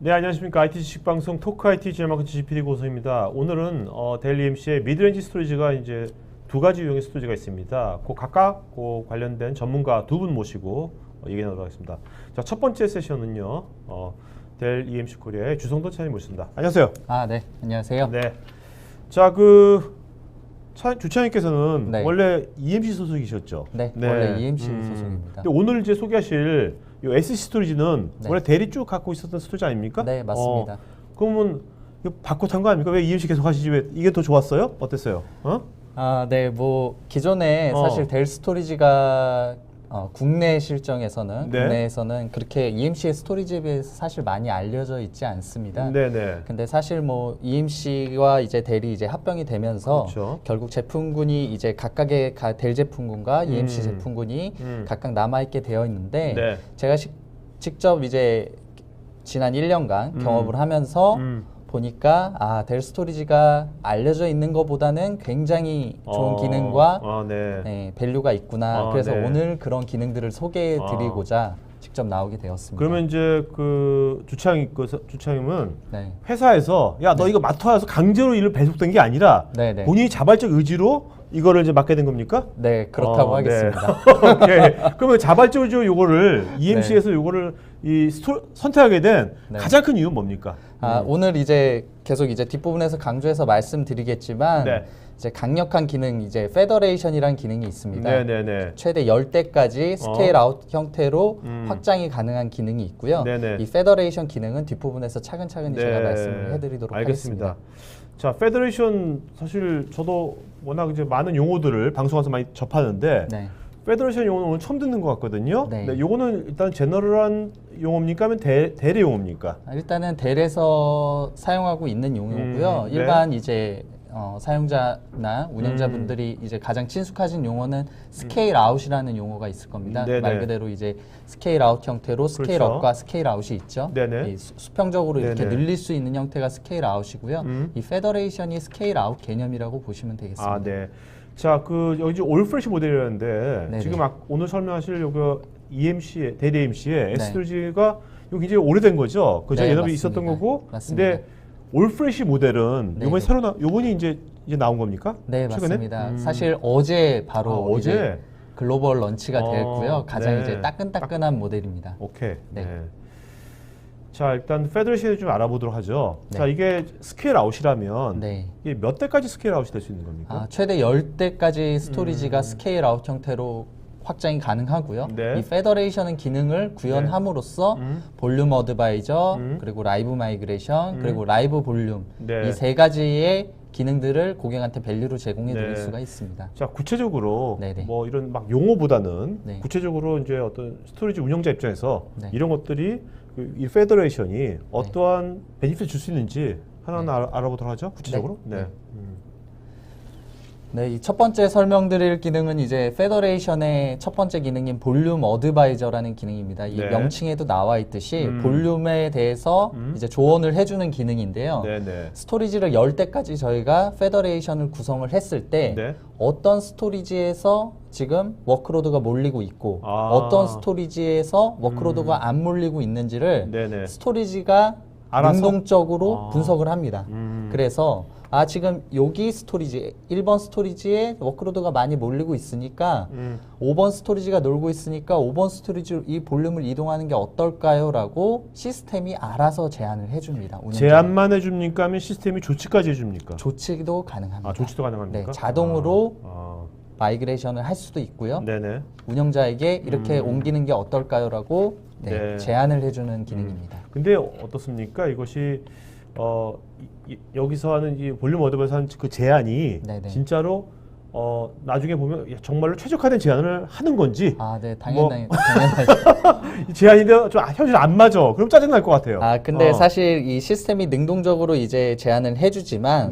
네, 안녕하십니까. IT 지식방송 토크 IT 진행마케팅 GPD 고소입니다. 오늘은 델 EMC의 미드레인지 스토리지가 이제 두 가지 유형의 스토리지가 있습니다. 그 각각 그 관련된 전문가 두 분 모시고 얘기 나누도록 하겠습니다. 자, 첫 번째 세션은요. 델 EMC 코리아의 주성돈 차장님 모셨습니다. 안녕하세요. 아, 네. 안녕하세요. 네. 자, 주차장님께서는 네. 원래 EMC 소속이셨죠? 네, 원래 EMC 소속입니다. 근데 오늘 이제 소개하실 이 SC 스토리지는 네. 원래 대리 쭉 갖고 있었던 스토리지 아닙니까? 네, 맞습니다. 그러면 이거 바꿔 탄 거 아닙니까? 왜 EMC 계속 하시지? 왜 이게 더 좋았어요? 어땠어요? 아, 네. 뭐 기존에 사실 델 스토리지가 국내 실정에서는 네. 국내에서는 그렇게 EMC의 스토리지에 비해서 사실 많이 알려져 있지 않습니다. 네네. 근데 사실 뭐 EMC와 이제 델이 이제 합병이 되면서 그렇죠. 결국 제품군이 이제 각각의 델 제품군과 EMC 제품군이 각각 남아 있게 되어 있는데 네. 제가 직접 이제 지난 1년간 경험을 하면서 보니까 델 스토리지가 알려져 있는 것보다는 굉장히 좋은 기능과 네. 밸류가 있구나. 그래서 네. 오늘 그런 기능들을 소개해 드리고자 직접 나오게 되었습니다. 그러면 이제 그 주차장님은 네. 회사에서 야, 너 이거 맡아서 강제로 일을 배속된 게 아니라 네. 본인이 자발적 의지로 이거를 이제 맡게 된 겁니까? 네, 그렇다고 하겠습니다. 네. 오케이. 그러면 자발적으로 요거를 EMC에서 요거를 선택하게 된 가장 큰 이유는 뭡니까? 오늘 이제 계속 이제 뒷부분에서 강조해서 말씀드리겠지만 네. 이제 강력한 기능 이제 페더레이션이라는 기능이 있습니다. 네네네. 최대 10대까지 스케일 아웃 형태로 확장이 가능한 기능이 있고요. 네네. 이 페더레이션 기능은 뒷부분에서 차근차근히 제가 말씀을 해드리도록 하겠습니다. 자, 페더레이션 사실 저도 워낙 이제 많은 용어들을 방송에서 많이 접하는데 네. 페더레이션 용어는 오늘 처음 듣는 것 같거든요. 네. 네, 요거는 일단 제너럴한 용어입니까? 아니면 대리 용어입니까? 일단은 델에서 사용하고 있는 용어고요. 네. 일반 이제 사용자나 운영자분들이 이제 가장 친숙하신 용어는 스케일 아웃이라는 용어가 있을 겁니다. 네네. 말 그대로 이제 스케일 아웃 형태로 스케일 그렇죠. 업과 스케일 아웃이 있죠. 네네. 이 수평적으로 이렇게 네네. 늘릴 수 있는 형태가 스케일 아웃이고요. 이 페더레이션이 스케일 아웃 개념이라고 보시면 되겠습니다. 네. 자, 여기 올프레시 모델이라는데 네네. 지금 오늘 설명하실 요거 EMC의 대리 EMC의 네. S3G가 여기 이제 오래된 거죠. 그죠? 네, 예전에 맞습니다. 있었던 거고. 맞습니다. 근데 올프레시 모델은 네네. 요번에 새로 요번이 이제 나온 겁니까? 네, 최근에? 맞습니다. 사실 어제 바로 어제? 이제 글로벌 런치가 됐고요. 가장 네. 이제 따끈따끈한 모델입니다. 오케이. 네. 네. 자, 일단 페더레이션을 좀 알아보도록 하죠. 네. 자, 이게 스케일 아웃이라면 네. 이게 몇 대까지 스케일 아웃이 될 수 있는 겁니까? 최대 10대까지 스토리지가 스케일 아웃 형태로 확장이 가능하고요. 네. 이 페더레이션은 기능을 구현함으로써 볼륨 어드바이저, 그리고 라이브 마이그레이션, 그리고 라이브 볼륨 네. 이 세 가지의 기능들을 고객한테 밸류로 제공해 드릴 네. 수가 있습니다. 자, 구체적으로 네네. 뭐 이런 막 용어보다는 네. 구체적으로 이제 어떤 스토리지 운영자 입장에서 네. 이런 것들이 이 페더레이션이 어떠한 베니핏을 줄 수 있는지 하나하나 알아보도록 하죠. 구체적으로. 네. 네, 이 첫 번째 설명드릴 기능은 이제 페더레이션의 첫 번째 기능인 볼륨 어드바이저라는 기능입니다. 이 네. 명칭에도 나와 있듯이 볼륨에 대해서 이제 조언을 해주는 기능인데요. 네네. 스토리지를 10대까지 저희가 페더레이션을 구성을 했을 때 네. 어떤 스토리지에서 지금 워크로드가 몰리고 있고 어떤 스토리지에서 워크로드가 안 몰리고 있는지를 네네. 스토리지가 알아서? 능동적으로 분석을 합니다. 그래서 지금 여기 스토리지 1번 스토리지에 워크로드가 많이 몰리고 있으니까 5번 스토리지가 놀고 있으니까 5번 스토리지로 이 볼륨을 이동하는 게 어떨까요? 라고 시스템이 알아서 제안을 해줍니다. 운영자가. 제안만 해줍니까? 하면 시스템이 조치까지 해줍니까? 조치도 가능합니다. 조치도 가능합니까? 네, 자동으로 마이그레이션을 할 수도 있고요. 네네. 운영자에게 이렇게 옮기는 게 어떨까요? 라고 네. 제안을 해주는 기능입니다. 근데 어떻습니까? 이것이 여기서 하는 이 볼륨 어드바이서 하는 그 제안이 네네. 진짜로 나중에 보면 정말로 최적화된 제안을 하는 건지 네, 뭐 당연하죠. 이 제안인데 좀 현실 안 맞아. 그럼 짜증 날 것 같아요. 근데 사실 이 시스템이 능동적으로 이제 제안을 해주지만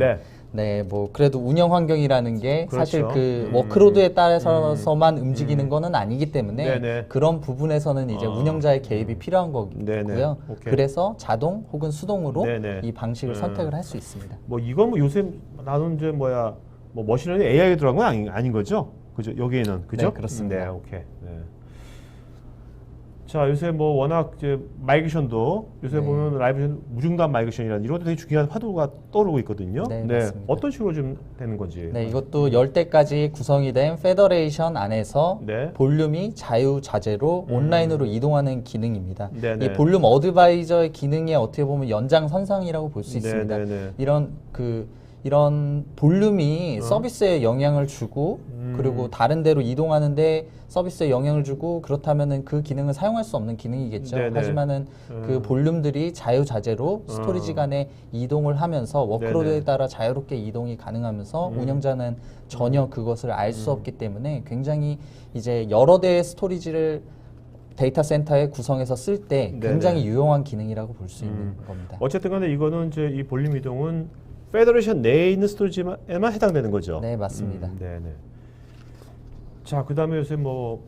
네. 뭐 그래도 운영 환경이라는 게 그렇죠. 사실 그 워크로드에 따라서만 움직이는 거는 아니기 때문에 네네. 그런 부분에서는 이제 운영자의 개입이 필요한 거고요. 네네. 오케이. 그래서 자동 혹은 수동으로 네네. 이 방식을 선택을 할 수 있습니다. 뭐 이건 뭐 요새 나는 이제 뭐 머신러닝 AI가 들어간 건 아닌 거죠? 그죠? 여기에는 그죠? 네, 그렇습니다. 네, 오케이. 네. 자, 요새 뭐 워낙 이제 마이그레이션도 요새 네. 보면 라이브 무중단 마이그레이션이라는 이런 것도 되게 중요한 화두가 떠오르고 있거든요. 네, 맞습니다. 어떤 식으로 좀 되는 건지. 네, 이것도 10대까지 구성이 된 페더레이션 안에서 네. 볼륨이 자유자재로 온라인으로 이동하는 기능입니다. 네네. 이 볼륨 어드바이저의 기능이 어떻게 보면 연장선상이라고 볼 수 있습니다. 네네네. 이런 볼륨이 서비스에 영향을 주고 그리고 다른 데로 이동하는데 서비스에 영향을 주고 그렇다면은 그 기능을 사용할 수 없는 기능이겠죠. 네네. 하지만은 그 볼륨들이 자유자재로 스토리지 간에 이동을 하면서 워크로드에 네네. 따라 자유롭게 이동이 가능하면서 운영자는 전혀 그것을 알 수 없기 때문에 굉장히 이제 여러 대의 스토리지를 데이터 센터에 구성해서 쓸 때 굉장히 네네. 유용한 기능이라고 볼 수 있는 겁니다. 어쨌든 간에 이거는 이제 이 볼륨 이동은 페더레이션 내에 있는 스토리지에만 해당되는 거죠. 네, 맞습니다. 네네. 자, 그다음에 요새 뭐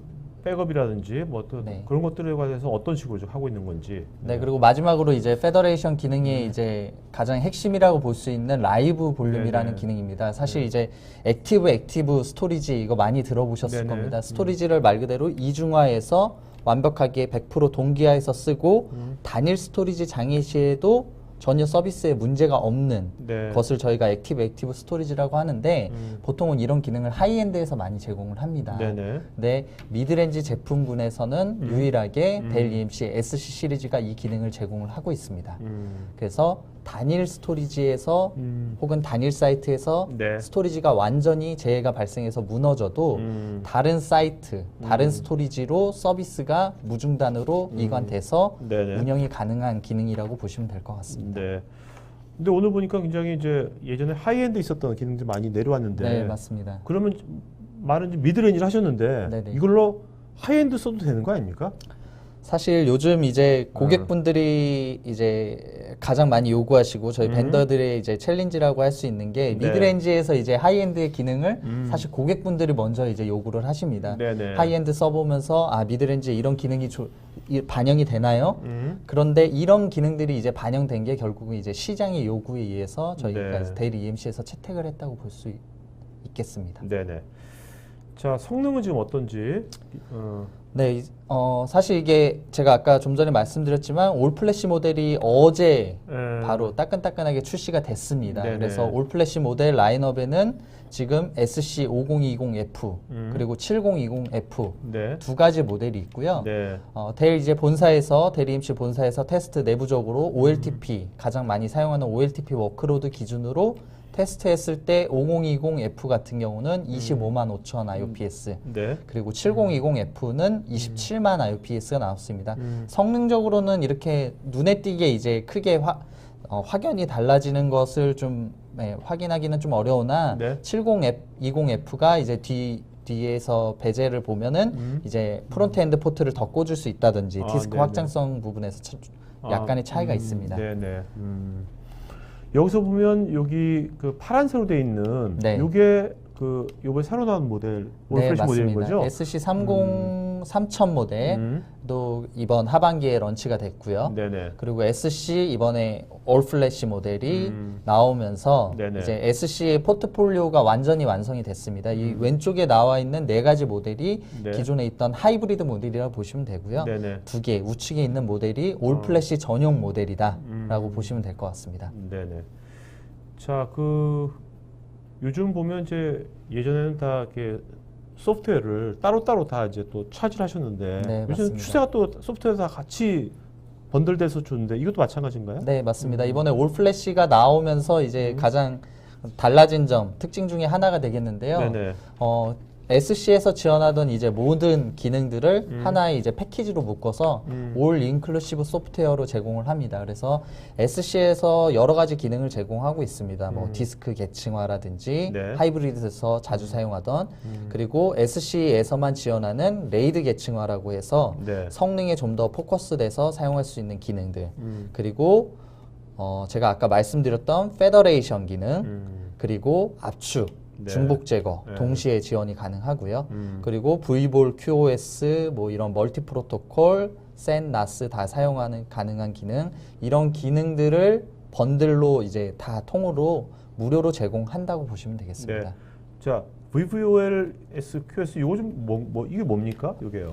백업이라든지 뭐 또 네. 그런 것들에 관해서 어떤 식으로 좀 하고 있는 건지. 네, 그리고 마지막으로 이제 페더레이션 기능이 이제 가장 핵심이라고 볼 수 있는 라이브 볼륨이라는 네네. 기능입니다. 사실 이제 액티브 스토리지 이거 많이 들어보셨을 네네. 겁니다. 스토리지를 말 그대로 이중화해서 완벽하게 100% 동기화해서 쓰고 단일 스토리지 장애 시에도 전혀 서비스에 문제가 없는 네. 것을 저희가 액티브 스토리지라고 하는데 보통은 이런 기능을 하이엔드에서 많이 제공을 합니다. 네네. 네, 미드렌지 제품군에서는 유일하게 델 EMC SC 시리즈가 이 기능을 제공을 하고 있습니다. 그래서 단일 스토리지에서 혹은 단일 사이트에서 네. 스토리지가 완전히 재해가 발생해서 무너져도 다른 사이트, 다른 스토리지로 서비스가 무중단으로 이관돼서 네네. 운영이 가능한 기능이라고 보시면 될 것 같습니다. 네. 근데 오늘 보니까 굉장히 이제 예전에 하이엔드 있었던 기능들 많이 내려왔는데. 네, 맞습니다. 그러면 말은 이제 미드레인지를 하셨는데 네네. 이걸로 하이엔드 써도 되는 거 아닙니까? 사실 요즘 이제 고객분들이 이제 가장 많이 요구하시고 저희 벤더들의 이제 챌린지라고 할 수 있는 게 네. 미드렌지에서 이제 하이엔드의 기능을 사실 고객분들이 먼저 이제 요구를 하십니다. 네네. 하이엔드 써보면서 아 미드렌지에 이런 기능이 반영이 되나요? 그런데 이런 기능들이 이제 반영된 게 결국은 이제 시장의 요구에 의해서 저희가 네. 데일 EMC에서 채택을 했다고 볼 수 있겠습니다. 네네. 자, 성능은 지금 어떤지. 네, 사실 이게 제가 아까 좀 전에 말씀드렸지만 올 플래시 모델이 어제 바로 따끈따끈하게 출시가 됐습니다. 네네. 그래서 올 플래시 모델 라인업에는 지금 SC5020F 그리고 7020F 네. 두 가지 모델이 있고요. 네. 데일 이제 데일 EMC 본사에서 테스트 내부적으로 OLTP 가장 많이 사용하는 OLTP 워크로드 기준으로 테스트했을 때 5020F 같은 경우는 25만 5천 IOPS 네. 그리고 7020F는 27만 IOPS가 나왔습니다. 성능적으로는 이렇게 눈에 띄게 이제 크게 확연히 달라지는 것을 좀 확인하기는 좀 어려우나 네. 7020F가 이제 뒤에서 베젤을 보면은 이제 프론트엔드 포트를 더 꽂을 수 있다든지 아, 디스크 네네. 확장성 부분에서 약간의 차이가 있습니다. 네네. 여기서 보면 여기 그 파란색으로 돼 있는 네. 요게 그 요번에 새로 나온 모델 올플래시 모델인 거죠? SC30 3000 모델도 이번 하반기에 런치가 됐고요. 네네. 그리고 SC 이번에 올 플래시 모델이 나오면서 네네. 이제 SC의 포트폴리오가 완전히 완성이 됐습니다. 이 왼쪽에 나와 있는 네 가지 모델이 네. 기존에 있던 하이브리드 모델이라고 보시면 되고요. 네네. 두 개 우측에 있는 모델이 올 플래시 전용 모델이다라고 보시면 될 것 같습니다. 네네. 자, 그 요즘 보면 이제 예전에는 다 이렇게 소프트웨어를 따로따로 다 이제 또 차지를 하셨는데 네, 요즘 맞습니다. 추세가 또 소프트웨어 다 같이 번들돼서 주는데 이것도 마찬가지인가요? 네, 맞습니다. 이번에 올 플래시가 나오면서 이제 가장 달라진 점, 특징 중에 하나가 되겠는데요. 네네. SC에서 지원하던 이제 모든 기능들을 하나의 이제 패키지로 묶어서 올 인클루시브 소프트웨어로 제공을 합니다. 그래서 SC에서 여러 가지 기능을 제공하고 있습니다. 뭐 디스크 계층화라든지 네. 하이브리드에서 자주 사용하던 그리고 SC에서만 지원하는 레이드 계층화라고 해서 네. 성능에 좀 더 포커스돼서 사용할 수 있는 기능들 그리고 제가 아까 말씀드렸던 페더레이션 기능 그리고 압축 네. 중복 제거 네. 동시에 지원이 가능하고요. 그리고 V볼, QoS 뭐 이런 멀티 프로토콜, SAN, NAS 다 사용하는 가능한 기능 이런 기능들을 번들로 이제 다 통으로 무료로 제공한다고 보시면 되겠습니다. 네. 자, VVOL, SQS 이거 좀 이게 뭡니까? 이게요.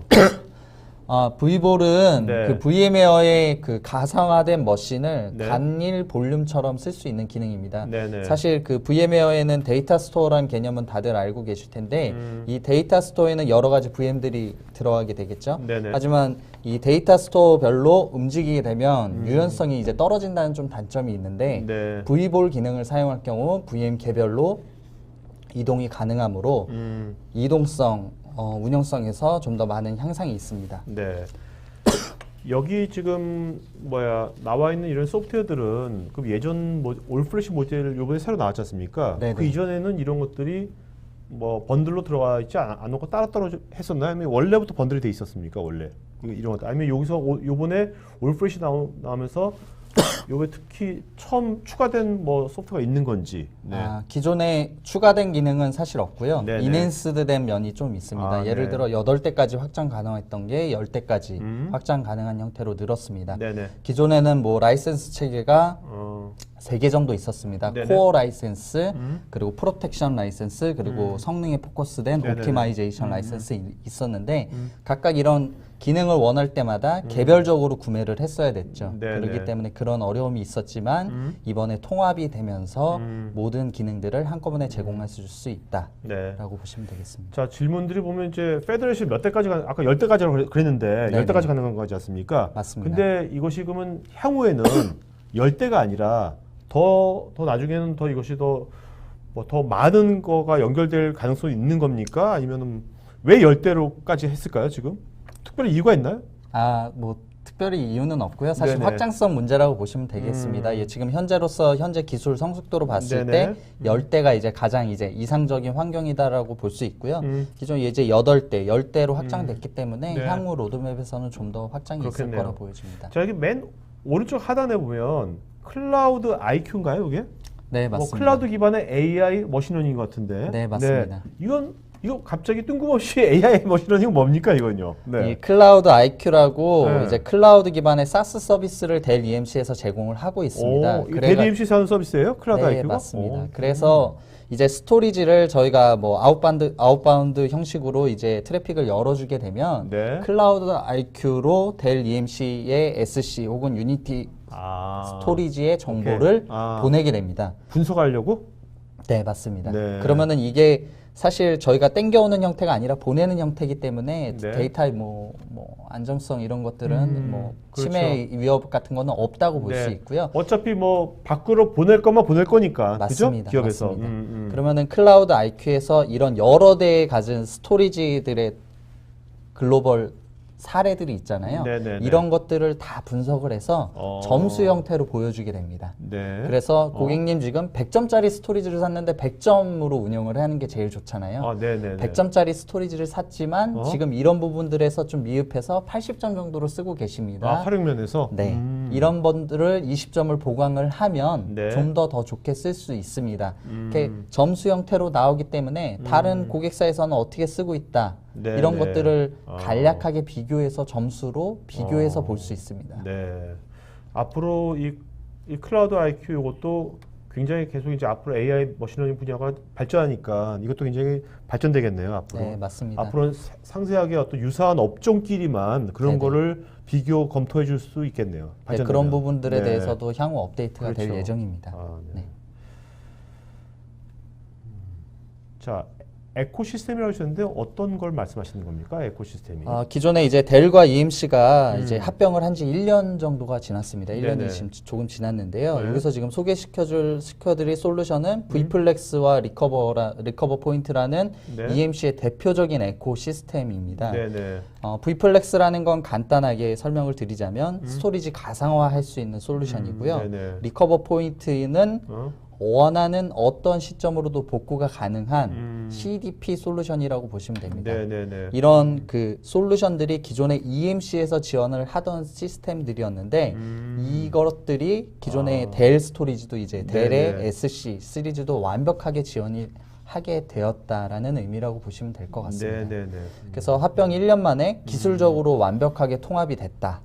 V볼은 네. 그 VMware의 그 가상화된 머신을 네. 단일 볼륨처럼 쓸 수 있는 기능입니다. 네네. 사실 그 VMware에는 데이터 스토어라는 개념은 다들 알고 계실 텐데 이 데이터 스토어에는 여러 가지 VM들이 들어가게 되겠죠. 네네. 하지만 이 데이터 스토어별로 움직이게 되면 유연성이 이제 떨어진다는 좀 단점이 있는데 네. V볼 기능을 사용할 경우 VM 개별로 이동이 가능하므로 이동성, 운영성에서 좀 더 많은 향상이 있습니다. 네. 여기 지금 나와 있는 이런 소프트웨어들은 그 예전 올플래시 모델 요번에 새로 나왔지 않습니까? 네네. 그 이전에는 이런 것들이 뭐 번들로 들어가 있지 않고 따로따로 했었나요? 아니면 원래부터 번들이 돼 있었습니까? 원래 이런 것 아니면 여기서 요번에 올플래시 나오면서 요게 특히 처음 추가된 뭐 소프트가 있는 건지. 네. 기존에 추가된 기능은 사실 없고요. 네네. 인핸스드 된 면이 좀 있습니다. 예를 네. 들어 8대까지 확장 가능했던 게 10대까지 확장 가능한 형태로 늘었습니다. 네네. 기존에는 뭐 라이센스 체계가 3개 정도 있었습니다. 네네. 코어 라이센스, 그리고 프로텍션 라이센스, 그리고 성능에 포커스된 네네네. 옵티마이제이션 라이센스 있었는데 각각 이런 기능을 원할 때마다 개별적으로 구매를 했어야 됐죠. 네네. 그렇기 때문에 그런 어려움이 있었지만 이번에 통합이 되면서 모든 기능들을 한꺼번에 제공할 수 있다라고 네. 보시면 되겠습니다. 자, 질문들이 보면 이제 페더레이션 몇 대까지 아까 10대까지라고 그랬는데 네네. 10대까지 가능한 거지 않습니까? 맞습니다. 근데 이것이 그러면 향후에는 10대가 아니라 더 나중에는 더 이것이 더 많은 거가 연결될 가능성이 있는 겁니까? 아니면은 왜 10대로까지 했을까요, 지금? 특별히 이유가 있나요? 뭐 특별히 이유는 없고요. 사실 네네. 확장성 문제라고 보시면 되겠습니다. 지금 현재 기술 성숙도로 봤을 네네. 때 10대가 이제 가장 이제 이상적인 환경이다라고 볼 수 있고요. 기존 이제 8대, 10대로 확장됐기 때문에 네. 향후 로드맵에서는 좀 더 확장이 있을 그렇겠네요. 거라 보여집니다. 자, 여기 맨 오른쪽 하단에 보면 클라우드 IQ인가요, 이게? 네, 뭐 맞습니다. 클라우드 기반의 AI 머신러닝 같은데. 네, 맞습니다. 이거 갑자기 뜬금없이 AI 머신러닝 뭡니까 이건요? 네. 이 클라우드 IQ라고 네. 이제 클라우드 기반의 SaaS 서비스를 델 EMC에서 제공을 하고 있습니다. 오, 델 EMC 사는 서비스예요? 클라우드 네, IQ가? 맞습니다. 그래서 이제 스토리지를 저희가 뭐 아웃바운드 형식으로 이제 트래픽을 열어주게 되면 네. 클라우드 IQ로 델 EMC의 SC 혹은 유니티 스토리지의 정보를 오케이. 보내게 됩니다. 분석하려고? 네, 맞습니다. 네. 그러면은 이게 사실 저희가 땡겨오는 형태가 아니라 보내는 형태이기 때문에 네. 데이터의 뭐 안정성 이런 것들은 뭐 그렇죠. 침해 위협 같은 거는 없다고 볼 네. 수 있고요. 어차피 뭐 밖으로 보낼 것만 보낼 거니까. 맞습니다. 그죠? 기업에서. 맞습니다. 그러면은 클라우드 IQ에서 이런 여러 대에 가진 스토리지들의 글로벌 사례들이 있잖아요. 네네네. 이런 것들을 다 분석을 해서 점수 형태로 보여주게 됩니다. 네. 그래서 고객님 지금 100점짜리 스토리지를 샀는데 100점으로 운영을 하는 게 제일 좋잖아요. 네네네. 100점짜리 스토리지를 샀지만 지금 이런 부분들에서 좀 미흡해서 80점 정도로 쓰고 계십니다. 활용면에서? 네, 이런 분들을 20점을 보강을 하면 네. 좀 더 좋게 쓸 수 있습니다. 이렇게 점수 형태로 나오기 때문에 다른 고객사에서는 어떻게 쓰고 있다 네, 이런 네. 것들을 간략하게 비교해서 점수로 비교해서 볼 수 있습니다. 네. 앞으로 이 클라우드 IQ 이것도 굉장히 계속 이제 앞으로 AI 머신러닝 분야가 발전하니까 이것도 굉장히 발전되겠네요, 앞으로. 네, 맞습니다. 앞으로는 상세하게 어떤 유사한 업종끼리만 그런 네네. 거를 비교 검토해 줄 수 있겠네요. 네, 발전되면. 그런 부분들에 네. 대해서도 향후 업데이트가 될 그렇죠. 예정입니다. 네. 네. 자, 에코시스템이라고 하셨는데 어떤 걸 말씀하시는 겁니까? 에코시스템이. 기존에 이제 델과 EMC가 이제 합병을 한 지 1년 정도가 지났습니다. 1년이 네네. 지금 조금 지났는데요. 네. 여기서 지금 소개시켜드릴 솔루션은 V플렉스와 리커버 포인트라는 네. EMC의 대표적인 에코시스템입니다. 네네. V플렉스라는 건 간단하게 설명을 드리자면 스토리지 가상화할 수 있는 솔루션이고요. 네네. 리커버 포인트는 어? 원하는 어떤 시점으로도 복구가 가능한 CDP 솔루션이라고 보시면 됩니다. 네네네. 이런 그 솔루션들이 기존에 EMC에서 지원을 하던 시스템들이었는데 이것들이 기존의 델 스토리지도 이제 네네. 델의 SC 시리즈도 완벽하게 지원이 하게 되었다라는 의미라고 보시면 될 것 같습니다. 네네네. 그래서 합병 1년 만에 기술적으로 완벽하게 통합이 됐다.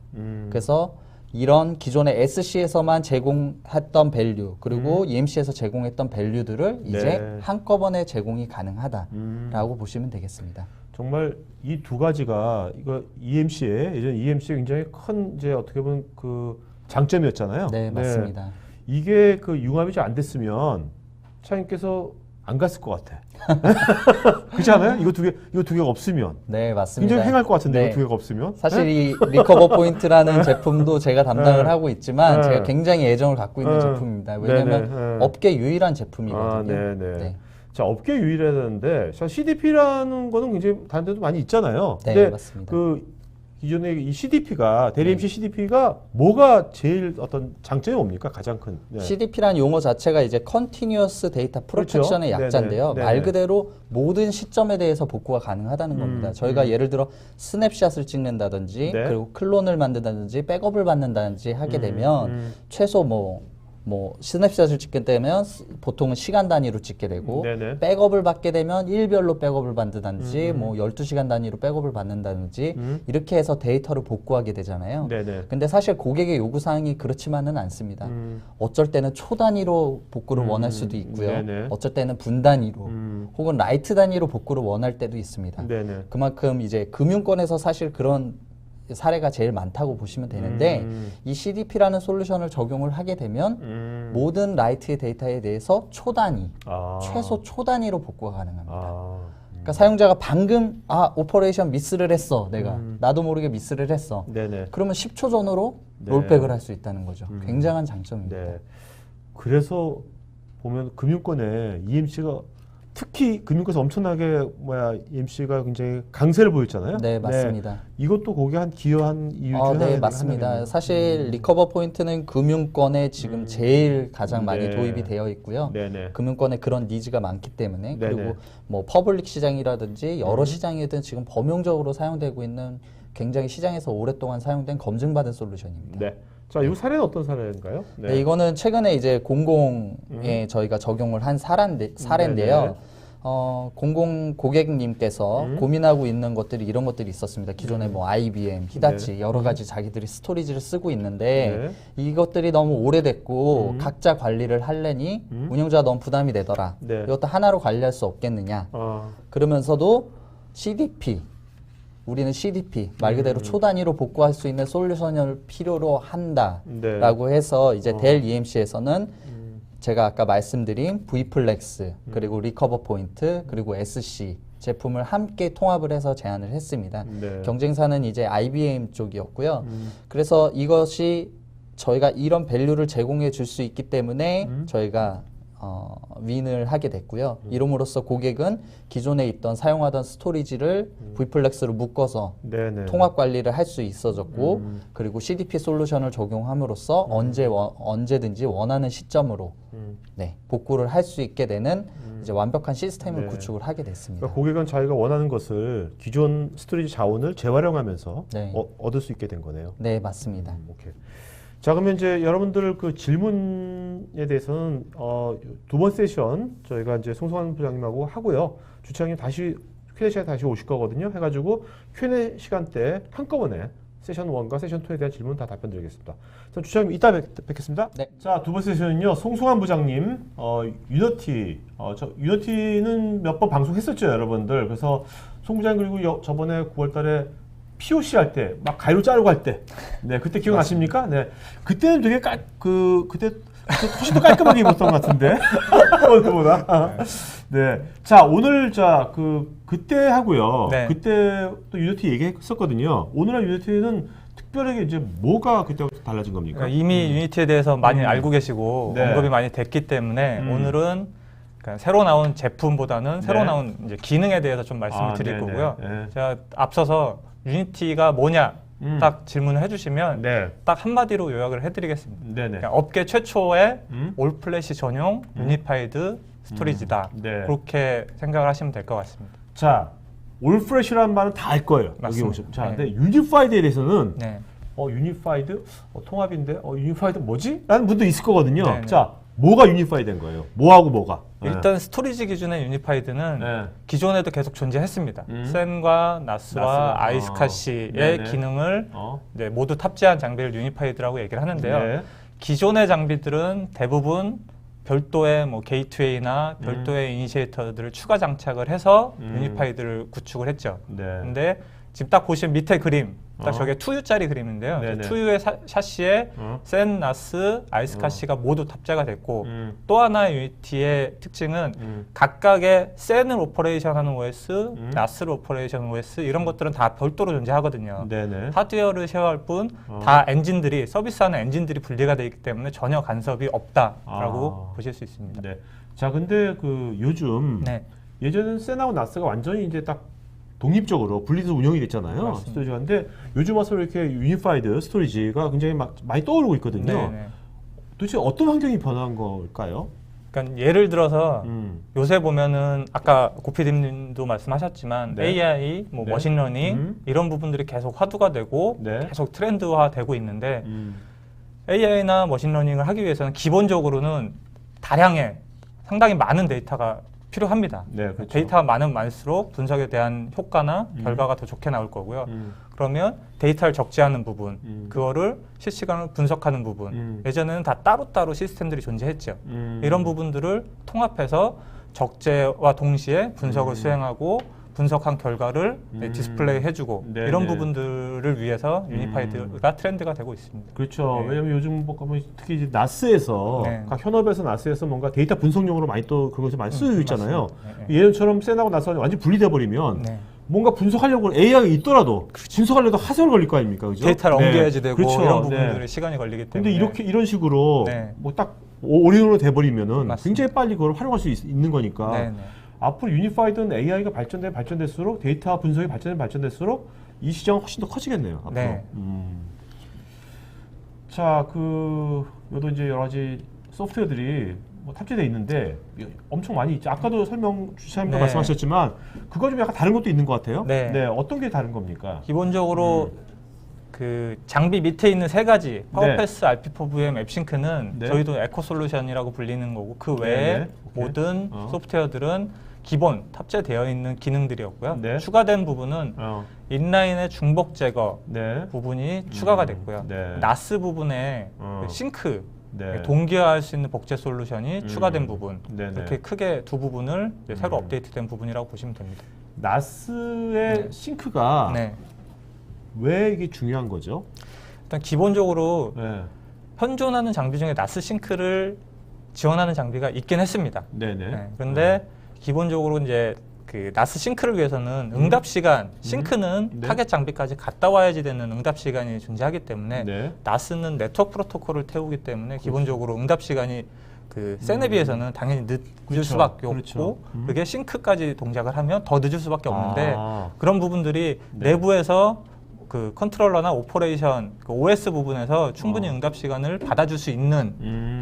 그래서 이런 기존의 SC에서만 제공했던 밸류 그리고 EMC에서 제공했던 밸류들을 이제 네. 한꺼번에 제공이 가능하다라고 보시면 되겠습니다. 정말 이 두 가지가 이거 EMC의 예전 EMC의 굉장히 큰 이제 어떻게 보면 그 장점이었잖아요. 네, 맞습니다. 이게 그 융합이 잘 안 됐으면 차장님께서 안 갔을 것 같아. 그렇지 않아요? 이거 두 개가 없으면 네, 맞습니다. 굉장히 행할 것 같은데 네. 이거 두 개가 없으면 사실 이 리커버 포인트라는 제품도 제가 담당을 네. 하고 있지만 네. 제가 굉장히 애정을 갖고 있는 네. 제품입니다. 왜냐하면 네네. 업계 유일한 제품이거든요. 아, 네네. 네. 자, 업계 유일하는데 CDP라는 거는 굉장히 다른 데도 많이 있잖아요. 네, 근데 맞습니다. 그 기존에 이 CDP가 대리 MC CDP가 뭐가 제일 어떤 장점이 뭡니까? 가장 큰. 네. CDP라는 용어 자체가 이제 Continuous Data Protection의 그렇죠. 약자인데요. 네네. 말 그대로 모든 시점에 대해서 복구가 가능하다는 겁니다. 저희가 예를 들어 스냅샷을 찍는다든지 네. 그리고 클론을 만든다든지 백업을 받는다든지 하게 되면 최소 뭐 스냅샷을 찍게 되면 보통은 시간 단위로 찍게 되고 네네. 백업을 받게 되면 일별로 백업을 받는다든지 뭐 12시간 단위로 백업을 받는다든지 이렇게 해서 데이터를 복구하게 되잖아요. 네네. 근데 사실 고객의 요구사항이 그렇지만은 않습니다. 어쩔 때는 초 단위로 복구를 원할 수도 있고요. 네네. 어쩔 때는 분 단위로 혹은 라이트 단위로 복구를 원할 때도 있습니다. 네네. 그만큼 이제 금융권에서 사실 그런 사례가 제일 많다고 보시면 되는데 이 CDP라는 솔루션을 적용을 하게 되면 모든 라이트의 데이터에 대해서 초 단위, 아. 최소 초 단위로 복구가 가능합니다. 아. 그러니까 사용자가 방금 오퍼레이션 미스를 했어. 내가 나도 모르게 미스를 했어. 네네. 그러면 10초 전으로 네. 롤백을 할 수 있다는 거죠. 굉장한 장점입니다. 네. 그래서 보면 금융권에 EMC가 특히 금융권에서 엄청나게 EMC가 굉장히 강세를 보였잖아요. 네, 맞습니다. 이것도 거기에 한 기여한 이유 중 네, 하나겠네요. 맞습니다. 사실 리커버 포인트는 금융권에 지금 제일 가장 많이 네. 도입이 되어 있고요. 네네. 금융권에 그런 니즈가 많기 때문에 네네. 그리고 뭐 퍼블릭 시장이라든지 여러 시장이든 지금 범용적으로 사용되고 있는 굉장히 시장에서 오랫동안 사용된 검증받은 솔루션입니다. 네. 자, 이 사례는 어떤 사례인가요? 네, 이거는 최근에 이제 공공에 저희가 적용을 한 사례인데요. 네네. 공공 고객님께서 고민하고 있는 것들이 이런 것들이 있었습니다. 기존에 뭐 IBM, 히다치 여러 가지 자기들이 스토리지를 쓰고 있는데 이것들이 너무 오래됐고 각자 관리를 하려니 운영자가 너무 부담이 되더라. 네. 이것도 하나로 관리할 수 없겠느냐. 아, 그러면서도 CDP 우리는 CDP 말 그대로 초 단위로 복구할 수 있는 솔루션을 필요로 한다라고 해서 이제 델 EMC에서는 제가 아까 말씀드린 V플렉스 그리고 리커버 포인트 그리고 SC 제품을 함께 통합을 해서 제안을 했습니다. 네. 경쟁사는 이제 IBM 쪽이었고요. 그래서 이것이 저희가 이런 밸류를 제공해 줄 수 있기 때문에 저희가 윈을 하게 됐고요. 이름으로써 고객은 기존에 있던 사용하던 스토리지를 V플렉스로 묶어서 네네. 통합 관리를 할 수 있어졌고 그리고 CDP 솔루션을 적용함으로써 언제든지 원하는 시점으로 네, 복구를 할 수 있게 되는 이제 완벽한 시스템을 네. 구축을 하게 됐습니다. 그러니까 고객은 자기가 원하는 것을 기존 스토리지 자원을 재활용하면서 네. 얻을 수 있게 된 거네요. 네, 맞습니다. 오케이. 자, 그러면 이제 여러분들 그 질문에 대해서는 두 번 세션 저희가 이제 송성환 부장님하고 하고요. 주차장님 다시 Q&A 시간에 다시 오실 거거든요. 해가지고 Q&A 시간 때 한꺼번에 세션 1과 세션 2에 대한 질문 다 답변 드리겠습니다. 자, 주차장님 이따 뵙겠습니다. 네. 자, 두 번 세션은요. 송성환 부장님, 유너티, 유너티는 몇 번 방송했었죠, 여러분들. 그래서 송 부장님 그리고 저번에 9월 달에 POC 할 때, 막 가위로 자르고 할 때. 네, 그때 기억나십니까? 네. 그때는 되게 그때 훨씬 더 깔끔하게 입었던 것 같은데. 오늘보다. 네. 자, 오늘 그때 하고요. 네. 그때 또 유니티 얘기했었거든요. 오늘날 유니티는 특별하게 이제 뭐가 그때부터 달라진 겁니까? 그러니까 이미 유니티에 대해서 많이 알고 계시고 네. 언급이 많이 됐기 때문에 오늘은 그러니까 새로 나온 제품보다는 새로 네. 나온 이제 기능에 대해서 좀 말씀을 드릴 네네. 거고요. 네. 제가 앞서서 유니티가 뭐냐 딱 질문을 해주시면 네. 딱 한마디로 요약을 해드리겠습니다. 네네. 그러니까 업계 최초의 올 플래시 전용 유니파이드 스토리지다. 네. 그렇게 생각을 하시면 될 것 같습니다. 자, 올프레시라는 말은 다 알 거예요. 여기 맞습니다. 오시면. 자, 네. 근데 유니파이드에 대해서는 네. 유니파이드? 통합인데? 유니파이드 뭐지? 라는 분도 있을 거거든요. 네네. 자, 뭐가 유니파이드인 거예요? 뭐하고 뭐가? 일단 스토리지 기준의 유니파이드는 네. 기존에도 계속 존재했습니다. 센과 나스와 나스가. 아이스카시의 네네. 기능을 어. 이제 모두 탑재한 장비를 유니파이드라고 얘기를 하는데요. 네. 기존의 장비들은 대부분 별도의 뭐 게이트웨이나 별도의 이니시에이터들을 추가 장착을 해서 유니파이드를 구축을 했죠. 네. 근데 지금 딱 보시면 밑에 그림, 딱 어. 저게 투유짜리 그림인데요. 네네. 투유의 샤시에 센, 나스, 아이스카시가 모두 탑재가 됐고 또 하나의 유니티의 특징은 각각의 센을 오퍼레이션하는 OS, 나스를 오퍼레이션하는 OS 이런 것들은 다 별도로 존재하거든요. 네네. 하드웨어를 쉐어할 뿐 다 엔진들이 서비스하는 엔진들이 분리가 되어 있기 때문에 전혀 간섭이 없다라고 보실 수 있습니다. 네. 자, 근데 그 요즘 네. 예전에는 센하고 나스가 완전히 이제 딱 독립적으로 분리해서 운영이 됐잖아요. 맞습니다. 스토리지가. 근데 요즘 와서 이렇게 유니파이드 스토리지가 굉장히 막 많이 떠오르고 있거든요. 네네. 도대체 어떤 환경이 변한 걸까요? 그러니까 예를 들어서 요새 보면은 아까 고피디님도 말씀하셨지만 네. AI, 뭐 네. 머신러닝 이런 부분들이 계속 화두가 되고 네. 계속 트렌드화되고 있는데 AI나 머신러닝을 하기 위해서는 기본적으로는 다량의 상당히 많은 데이터가 필요합니다. 네, 그렇죠. 데이터가 많으면 많을수록 분석에 대한 효과나 결과가 더 좋게 나올 거고요. 그러면 데이터를 적재하는 부분, 그거를 실시간으로 분석하는 부분, 예전에는 다 따로따로 시스템들이 존재했죠. 이런 부분들을 통합해서 적재와 동시에 분석을 수행하고 분석한 결과를 디스플레이 해주고 네네. 이런 부분들을 위해서 유니파이드가 트렌드가 되고 있습니다. 그렇죠. 네. 왜냐하면 요즘 보면 특히 이제 나스에서 네. 각 현업에서 나스에서 뭔가 데이터 분석용으로 많이 또 그것을 많이 쓰고 있잖아요. 맞습니다. 네. 예전처럼 센하고 나스가 완전 분리돼 버리면 네. 뭔가 분석하려고 AI가 있더라도 분석하려도 하소연 걸릴 거 아닙니까, 그죠? 데이터를 네. 옮겨야지 되고 그렇죠. 이런 부분들이 네. 시간이 걸리기 근데 때문에 이렇게 이런 식으로 네. 뭐 딱 올인원으로 돼버리면은 맞습니다. 굉장히 빨리 그걸 활용할 수 있는 거니까. 네, 네. 앞으로 유니파이드는 AI가 발전될수록 데이터 분석이 발전될수록 이 시장은 훨씬 더 커지겠네요. 앞으로. 네. 자, 요도 이제 여러 가지 소프트웨어들이 뭐 탑재되어 있는데 엄청 많이 있죠. 아까도 주차장님도 네. 말씀하셨지만 그거 좀 약간 다른 것도 있는 것 같아요. 네. 어떤 게 다른 겁니까? 기본적으로 그 장비 밑에 있는 세 가지 파워패스, RP4VM, 앱싱크는 네. 저희도 에코 솔루션이라고 불리는 거고 그 외에 네. 오케이. 모든 어. 소프트웨어들은 기본 탑재되어 있는 기능들이었고요. 네. 추가된 부분은 인라인의 중복 제거 네. 부분이 추가가 됐고요. 네. 나스 부분에 어. 그 싱크 네. 동기화할 수 있는 복제 솔루션이 추가된 부분 네네. 이렇게 크게 두 부분을 이제 새로 업데이트된 부분이라고 보시면 됩니다. 나스의 네. 싱크가 네. 왜 이게 중요한 거죠? 일단 기본적으로 네. 현존하는 장비 중에 나스 싱크를 지원하는 장비가 있긴 했습니다. 네네. 네, 그런데 기본적으로 이제 그 나스 싱크를 위해서는 응답 시간, 싱크는 네. 타겟 장비까지 갔다 와야지 되는 응답 시간이 존재하기 때문에 네. 나스는 네트워크 프로토콜을 태우기 때문에 기본적으로 응답 시간이 그 센에 비해서는 당연히 늦을 그렇죠. 수밖에 그렇죠. 없고 그게 싱크까지 동작을 하면 더 늦을 수밖에 없는데 아. 그런 부분들이 네. 내부에서 그 컨트롤러나 오퍼레이션, 그 OS 부분에서 충분히 응답 시간을 받아줄 수 있는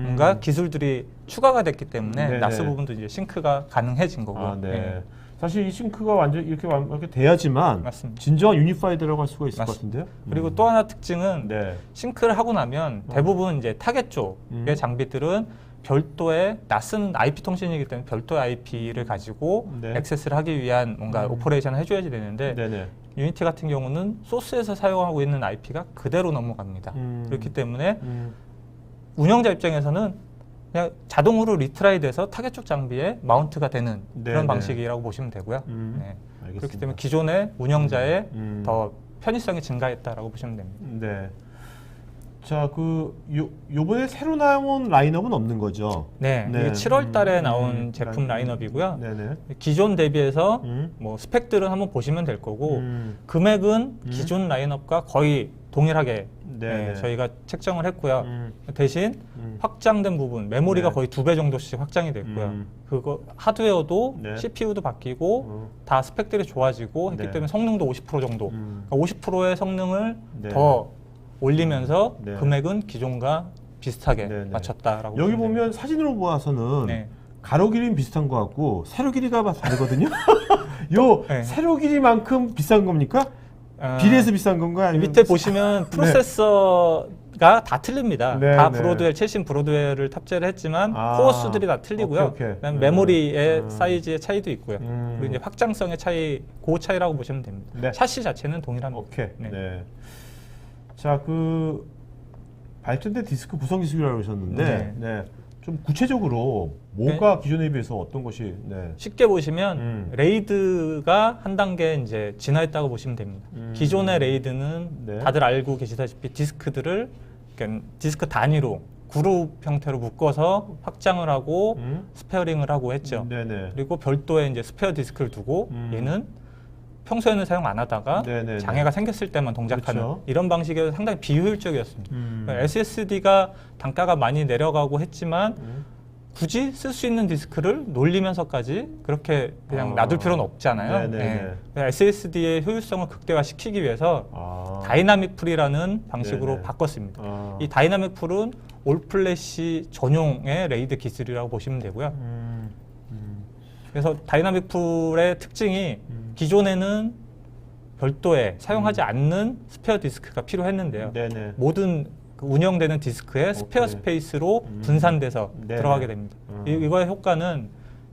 뭔가 기술들이 추가가 됐기 때문에 네네. 나스 부분도 이제 싱크가 가능해진 거고요. 아, 네. 네. 사실 이 싱크가 완전 이렇게 돼야지만 맞습니다. 진정한 유니파이드라고 할 수가 있을 것 맞습니다. 같은데요. 그리고 또 하나 특징은 네. 싱크를 하고 나면 대부분 이제 타겟 쪽의 장비들은 별도의 낯선 IP 통신이기 때문에 별도의 IP를 가지고 네. 액세스를 하기 위한 뭔가 오퍼레이션을 해줘야지 되는데 네네. 유니티 같은 경우는 소스에서 사용하고 있는 IP가 그대로 넘어갑니다. 그렇기 때문에 운영자 입장에서는 그냥 자동으로 리트라이 돼서 타겟 쪽 장비에 마운트가 되는 네네. 그런 방식이라고 보시면 되고요. 네. 알겠습니다. 그렇기 때문에 기존의 운영자의 음. 더 편의성이 증가했다라고 보시면 됩니다. 네. 자, 요번에 새로 나온 라인업은 없는 거죠? 네, 네. 이게 7월 달에 나온 제품 라인업이고요. 네네. 기존 대비해서 음. 뭐 스펙들은 한번 보시면 될 거고 음. 금액은 기존 라인업과 거의 동일하게 네네. 네, 저희가 책정을 했고요. 대신 음. 확장된 부분, 메모리가 네. 거의 2배 정도씩 확장이 됐고요. 그거 하드웨어도 네. CPU도 바뀌고 다 스펙들이 좋아지고 했기 네. 때문에 성능도 50% 정도, 그러니까 50%의 성능을 네. 더 올리면서 네. 금액은 기존과 비슷하게 네, 네. 맞췄다라고 여기 보시면 보면 사진으로 보아서는 네. 가로 길이는 비슷한 것 같고 세로 길이가 다르거든요. 요 네. 세로 길이만큼 비싼 겁니까? 아, 비례해서 비싼 건가요? 아니면 밑에 보시면 프로세서가 다 틀립니다. 네, 다 네. 브로드웰, 최신 브로드웰을 탑재를 했지만 아, 코어 수들이 다 틀리고요. 오케이, 오케이. 그다음 메모리의 사이즈의 차이도 있고요. 음. 그리고 이제 확장성의 차이, 그 차이라고 보시면 됩니다. 네. 샤시 자체는 동일합니다. 오케이. 네. 네. 자, 발전된 디스크 구성 기술이라고 하셨는데, 네. 좀 구체적으로 뭐가 기존에 비해서 어떤 것이 쉽게 보시면 레이드가 한 단계 이제 진화했다고 보시면 됩니다. 기존의 레이드는 네. 다들 알고 계시다시피 디스크들을 그러니까 디스크 단위로 그룹 형태로 묶어서 확장을 하고 스페어링을 하고 했죠. 네네. 그리고 별도의 이제 스페어 디스크를 두고 얘는 평소에는 사용 안 하다가 네네네. 장애가 생겼을 때만 동작하는 그렇죠. 이런 방식이 상당히 비효율적이었습니다. SSD가 단가가 많이 내려가고 했지만 굳이 쓸 수 있는 디스크를 놀리면서까지 그렇게 그냥 놔둘 필요는 없잖아요. 네네네. SSD의 효율성을 극대화시키기 위해서 다이나믹 풀이라는 방식으로 네네. 바꿨습니다. 이 다이나믹 풀은 올 플래시 전용의 레이드 기술이라고 보시면 되고요. 그래서 다이나믹 풀의 특징이 기존에는 별도의 사용하지 않는 스페어 디스크가 필요했는데요. 네네. 모든 그 운영되는 디스크의 스페어 오케이. 스페이스로 분산돼서 네네. 들어가게 됩니다. 이거의 효과는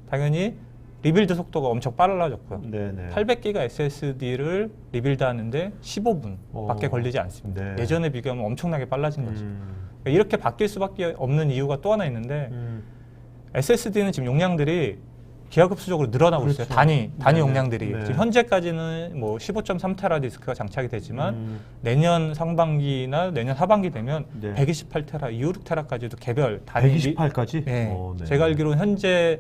당연히 리빌드 속도가 엄청 빨라졌고요. 네네. 800기가 SSD를 리빌드 하는데 15분밖에 걸리지 않습니다. 네. 예전에 비교하면 엄청나게 빨라진 거죠. 그러니까 이렇게 바뀔 수밖에 없는 이유가 또 하나 있는데 SSD는 지금 용량들이 기하급수적으로 늘어나고 그렇죠. 있어요. 단위 네네. 용량들이. 네. 지금 현재까지는 뭐 15.3테라 디스크가 장착이 되지만 내년 상반기나 내년 하반기 되면 네. 128테라, 256테라까지도 개별 단위 128까지? 네. 제가 알기로는 현재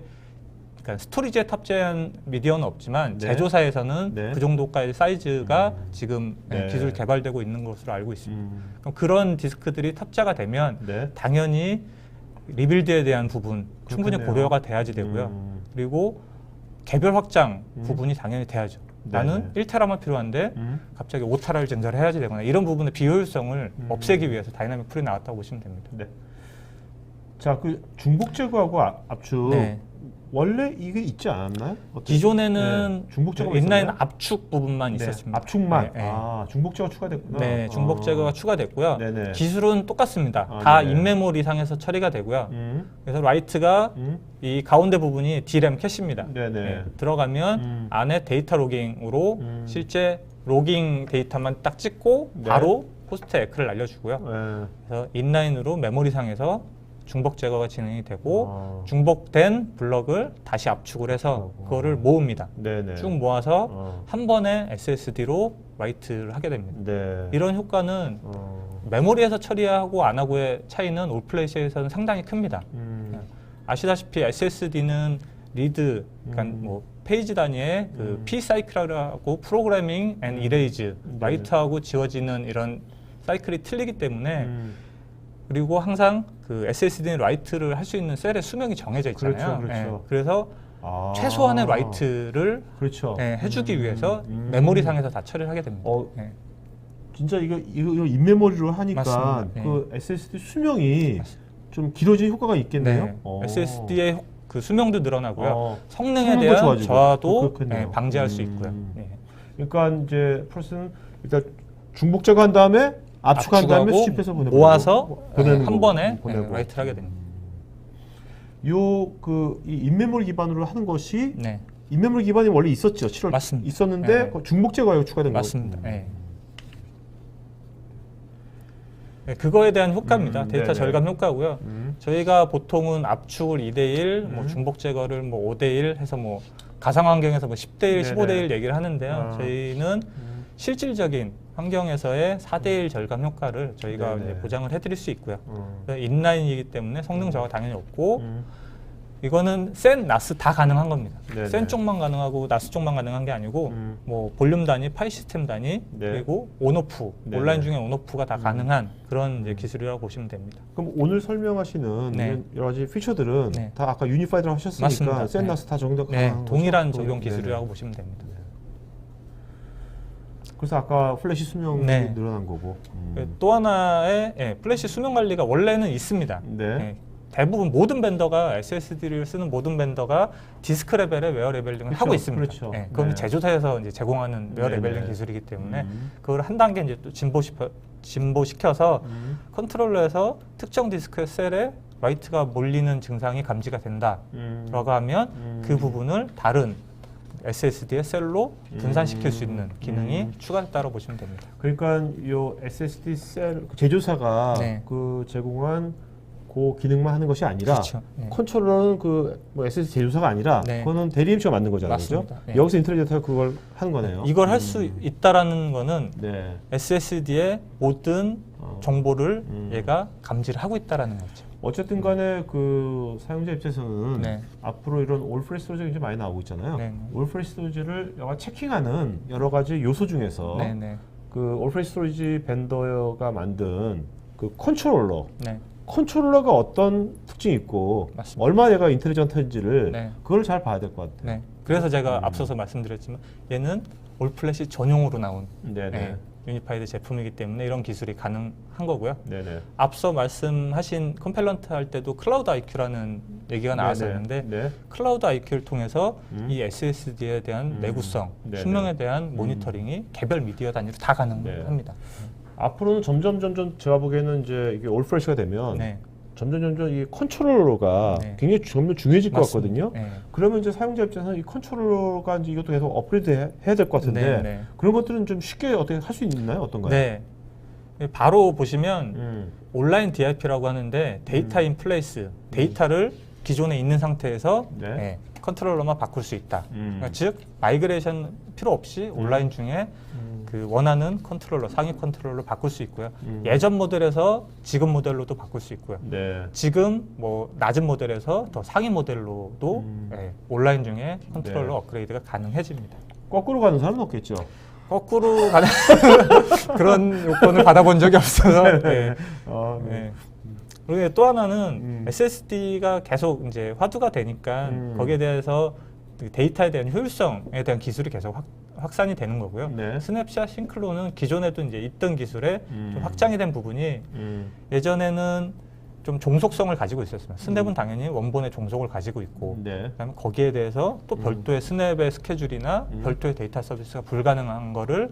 그러니까 스토리지에 탑재한 미디어는 없지만 네. 제조사에서는 네. 그 정도까지 사이즈가 지금 네. 기술 개발되고 있는 것으로 알고 있습니다. 그럼 그런 디스크들이 탑재가 되면 네. 당연히 리빌드에 대한 부분 충분히 그렇겠네요. 고려가 돼야지 되고요. 그리고 개별 확장 부분이 당연히 돼야죠. 네네. 나는 1테라만 필요한데 갑자기 5테라를 증설을 해야지 되거나 이런 부분의 비효율성을 없애기 위해서 다이나믹 풀이 나왔다고 보시면 됩니다. 네. 자, 그 중복 제거하고 압축 네. 원래 이게 있지 않았나요? 어때요? 기존에는 네. 중복 제거가 인라인 있었나요? 압축 부분만 네. 있었습니다. 압축만. 네, 네. 아, 중복 제거 추가됐구나. 네, 중복 제거가 추가됐고요. 네네. 기술은 똑같습니다. 아, 다 네네. 인메모리 상에서 처리가 되고요. 음. 그래서 라이트가 이 가운데 부분이 D램 캐시입니다. 네네. 네, 들어가면 안에 데이터 로깅으로 실제 로깅 데이터만 딱 찍고 네. 바로 포스트 에크를 날려주고요. 네. 그래서 인라인으로 메모리 상에서 중복 제거가 진행이 되고 아. 중복된 블럭을 다시 압축을 해서 그거를 모읍니다. 네네. 쭉 모아서 어. 한 번에 SSD로 라이트를 하게 됩니다. 네. 이런 효과는 어. 메모리에서 처리하고 안 하고의 차이는 올플래시에서는 상당히 큽니다. 아시다시피 SSD는 리드, 그러니까 뭐 페이지 단위의 그 P 사이클이라고 프로그래밍 앤 이레이즈, 라이트하고 지워지는 이런 사이클이 틀리기 때문에 그리고 항상 그 SSD는 라이트를 할 수 있는 셀의 수명이 정해져 있잖아요. 그렇죠, 그렇죠. 그래서 아. 최소한의 라이트를 그렇죠. 해주기 위해서 메모리 상에서 다 처리를 하게 됩니다. 어, 네. 진짜 이거 인메모리로 하니까 맞습니다. 그 SSD 수명이 좀 길어진 효과가 있겠네요. 네. SSD의 그 수명도 늘어나고요. 어. 성능에 성능도 대한 좋아지고. 저하도 그렇겠네요. 방지할 수 있고요. 네. 그러니까 이제 펄스는 일단 중복 제거한 다음에 압축한 다음에 압축하고 수집해서 보내고 모아서 보내는 한 거고, 번에 보내고. 라이트를 하게 됩니다. 요 그 이 인메모리 기반으로 하는 것이 네, 인메모리 기반이 원래 있었죠. 7월 맞습니다. 있었는데 네. 그 중복 제거가 추가된 거죠. 맞습니다. 네. 네, 그거에 대한 효과입니다. 데이터 네네. 절감 효과고요. 저희가 보통은 압축을 2대1, 뭐 중복 제거를 뭐 5대1 해서 뭐 가상 환경에서 뭐 10대1, 네네. 15대1 얘기를 하는데요. 아. 저희는 실질적인 환경에서의 4대1 절감 효과를 저희가 네네. 이제 보장을 해드릴 수 있고요. 인라인이기 때문에 성능 저하 당연히 없고 이거는 센, 나스 다 가능한 겁니다. 네네. 센 쪽만 가능하고 나스 쪽만 가능한 게 아니고 뭐 볼륨 단위, 파일 시스템 단위 네. 그리고 온오프, 네네. 온라인 중에 온오프가 다 가능한 그런 이제 기술이라고 보시면 됩니다. 그럼 오늘 설명하시는 네. 여러 가지 피처들은 네. 다 아까 유니파이드로 하셨으니까 맞습니다. 센나스 다 적용 네, 가능한 동일한 거죠? 적용 네네. 기술이라고 보시면 됩니다. 그래서 아까 플래시 수명이 네. 늘어난 거고. 또 하나의 플래시 수명 관리가 원래는 있습니다. 네. 예, 대부분 모든 벤더가 SSD를 쓰는 모든 벤더가 디스크 레벨의 웨어 레벨링을 그렇죠, 하고 있습니다. 그렇죠. 예, 그건 네. 제조사에서 이제 제공하는 웨어 네네. 레벨링 기술이기 때문에 그걸 한 단계 이제 또 진보시켜서 컨트롤러에서 특정 디스크 셀에 라이트가 몰리는 증상이 감지가 된다라고 하면 그 부분을 다른 SSD의 셀로 분산시킬 수 있는 기능이 추가됐다고 보시면 됩니다. 그러니까 요 SSD 셀 제조사가 네. 그 제공한 그 기능만 하는 것이 아니라 그렇죠. 네. 컨트롤러는 뭐 SSD 제조사가 아니라 네. 그거는 대리MC가 만든 거잖아요. 그죠? 맞습니다. 네. 여기서 인텔리전트가 그걸 하는 거네요. 이걸 할 수 있다라는 거는 네. SSD의 모든 정보를 음. 얘가 감지를 하고 있다라는 거죠. 어쨌든 간에 그 사용자 입장에서는 네. 앞으로 이런 올프레시 스토리지가 이제 많이 나오고 있잖아요. 네. 올프레시 스토리지를 여가 체킹하는 여러 가지 요소 중에서 네, 네, 그 올프레시 스토리지 벤더가 만든 그 컨트롤러 네, 컨트롤러가 어떤 특징이 있고 맞습니다. 얼마나 얘가 인텔리전트인지를 네. 그걸 잘 봐야 될 것 같아요. 네. 그래서 제가 앞서서 말씀드렸지만 얘는 올플래시 전용으로 나온 네네. 유니파이드 제품이기 때문에 이런 기술이 가능한 거고요. 네네. 앞서 말씀하신 컴펠런트 할 때도 클라우드 IQ라는 얘기가 나왔었는데 네. 클라우드 IQ를 통해서 이 SSD에 대한 내구성, 네네. 수명에 대한 모니터링이 개별 미디어 단위로 다 가능합니다. 앞으로는 점점 제가 보기에는 이제 이게 올프레시가 되면 네. 점점 이 컨트롤러가 네. 굉장히 점점 중요해질 것 맞습니다. 같거든요. 네. 그러면 이제 사용자 입장에서는 이 컨트롤러가 이제 이것도 계속 업그레이드 해야 될 것 같은데 네, 네. 그런 것들은 좀 쉽게 어떻게 할 수 있나요? 어떤가요? 네. 바로 보시면 온라인 DIP라고 하는데 데이터 인 플레이스, 데이터를 기존에 있는 상태에서 네. 컨트롤러만 바꿀 수 있다. 그러니까 즉 마이그레이션 필요 없이 온라인 중에 그 원하는 컨트롤러, 상위 컨트롤러 바꿀 수 있고요. 예전 모델에서 지금 모델로도 바꿀 수 있고요. 네. 지금 뭐 낮은 모델에서 더 상위 모델로도 온라인 중에 컨트롤러 네. 업그레이드가 가능해집니다. 거꾸로 가는 사람은 없겠죠. 거꾸로 가는 그런 요건을 받아본 적이 없어서. 네. 네. 그리고 또 하나는 SSD가 계속 이제 화두가 되니까 거기에 대해서 데이터에 대한 효율성에 대한 기술이 계속 확산이 되는 거고요. 네. 스냅샷 싱클론은 기존에도 이제 있던 기술에 좀 확장이 된 부분이 예전에는 좀 종속성을 가지고 있었습니다. 스냅은 당연히 원본의 종속을 가지고 있고 네. 그다음에 거기에 대해서 또 별도의 스냅의 스케줄이나 별도의 데이터 서비스가 불가능한 거를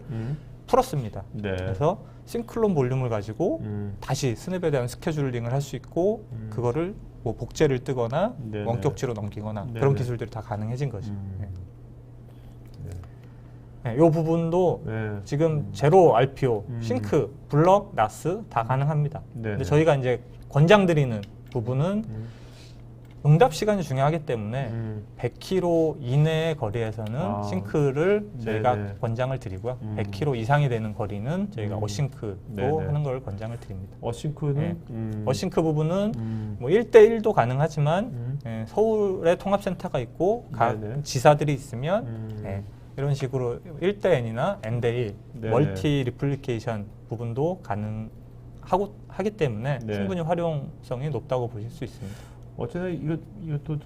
풀었습니다. 네. 그래서 싱클론 볼륨을 가지고 다시 스냅에 대한 스케줄링을 할 수 있고 그거를 뭐 복제를 뜨거나 네네. 원격지로 넘기거나 네네. 그런 기술들이 다 가능해진 거죠. 네, 이 부분도 네. 지금 제로 RPO, 싱크, 블럭, 나스 다 가능합니다. 네네. 근데 저희가 이제 권장드리는 부분은 응답 시간이 중요하기 때문에 100km 이내의 거리에서는 싱크를 저희가 네네. 권장을 드리고요. 100km 이상이 되는 거리는 저희가 어싱크로 네네. 하는 걸 권장을 드립니다. 어싱크는 어싱크 부분은 뭐 1대1도 가능하지만 서울에 통합센터가 있고 각 네네. 지사들이 있으면 이런 식으로 1대 N이나 N대1 네네. 멀티 리플리케이션 부분도 하기 때문에 네. 충분히 활용성이 높다고 보실 수 있습니다. 어쨌든 이것도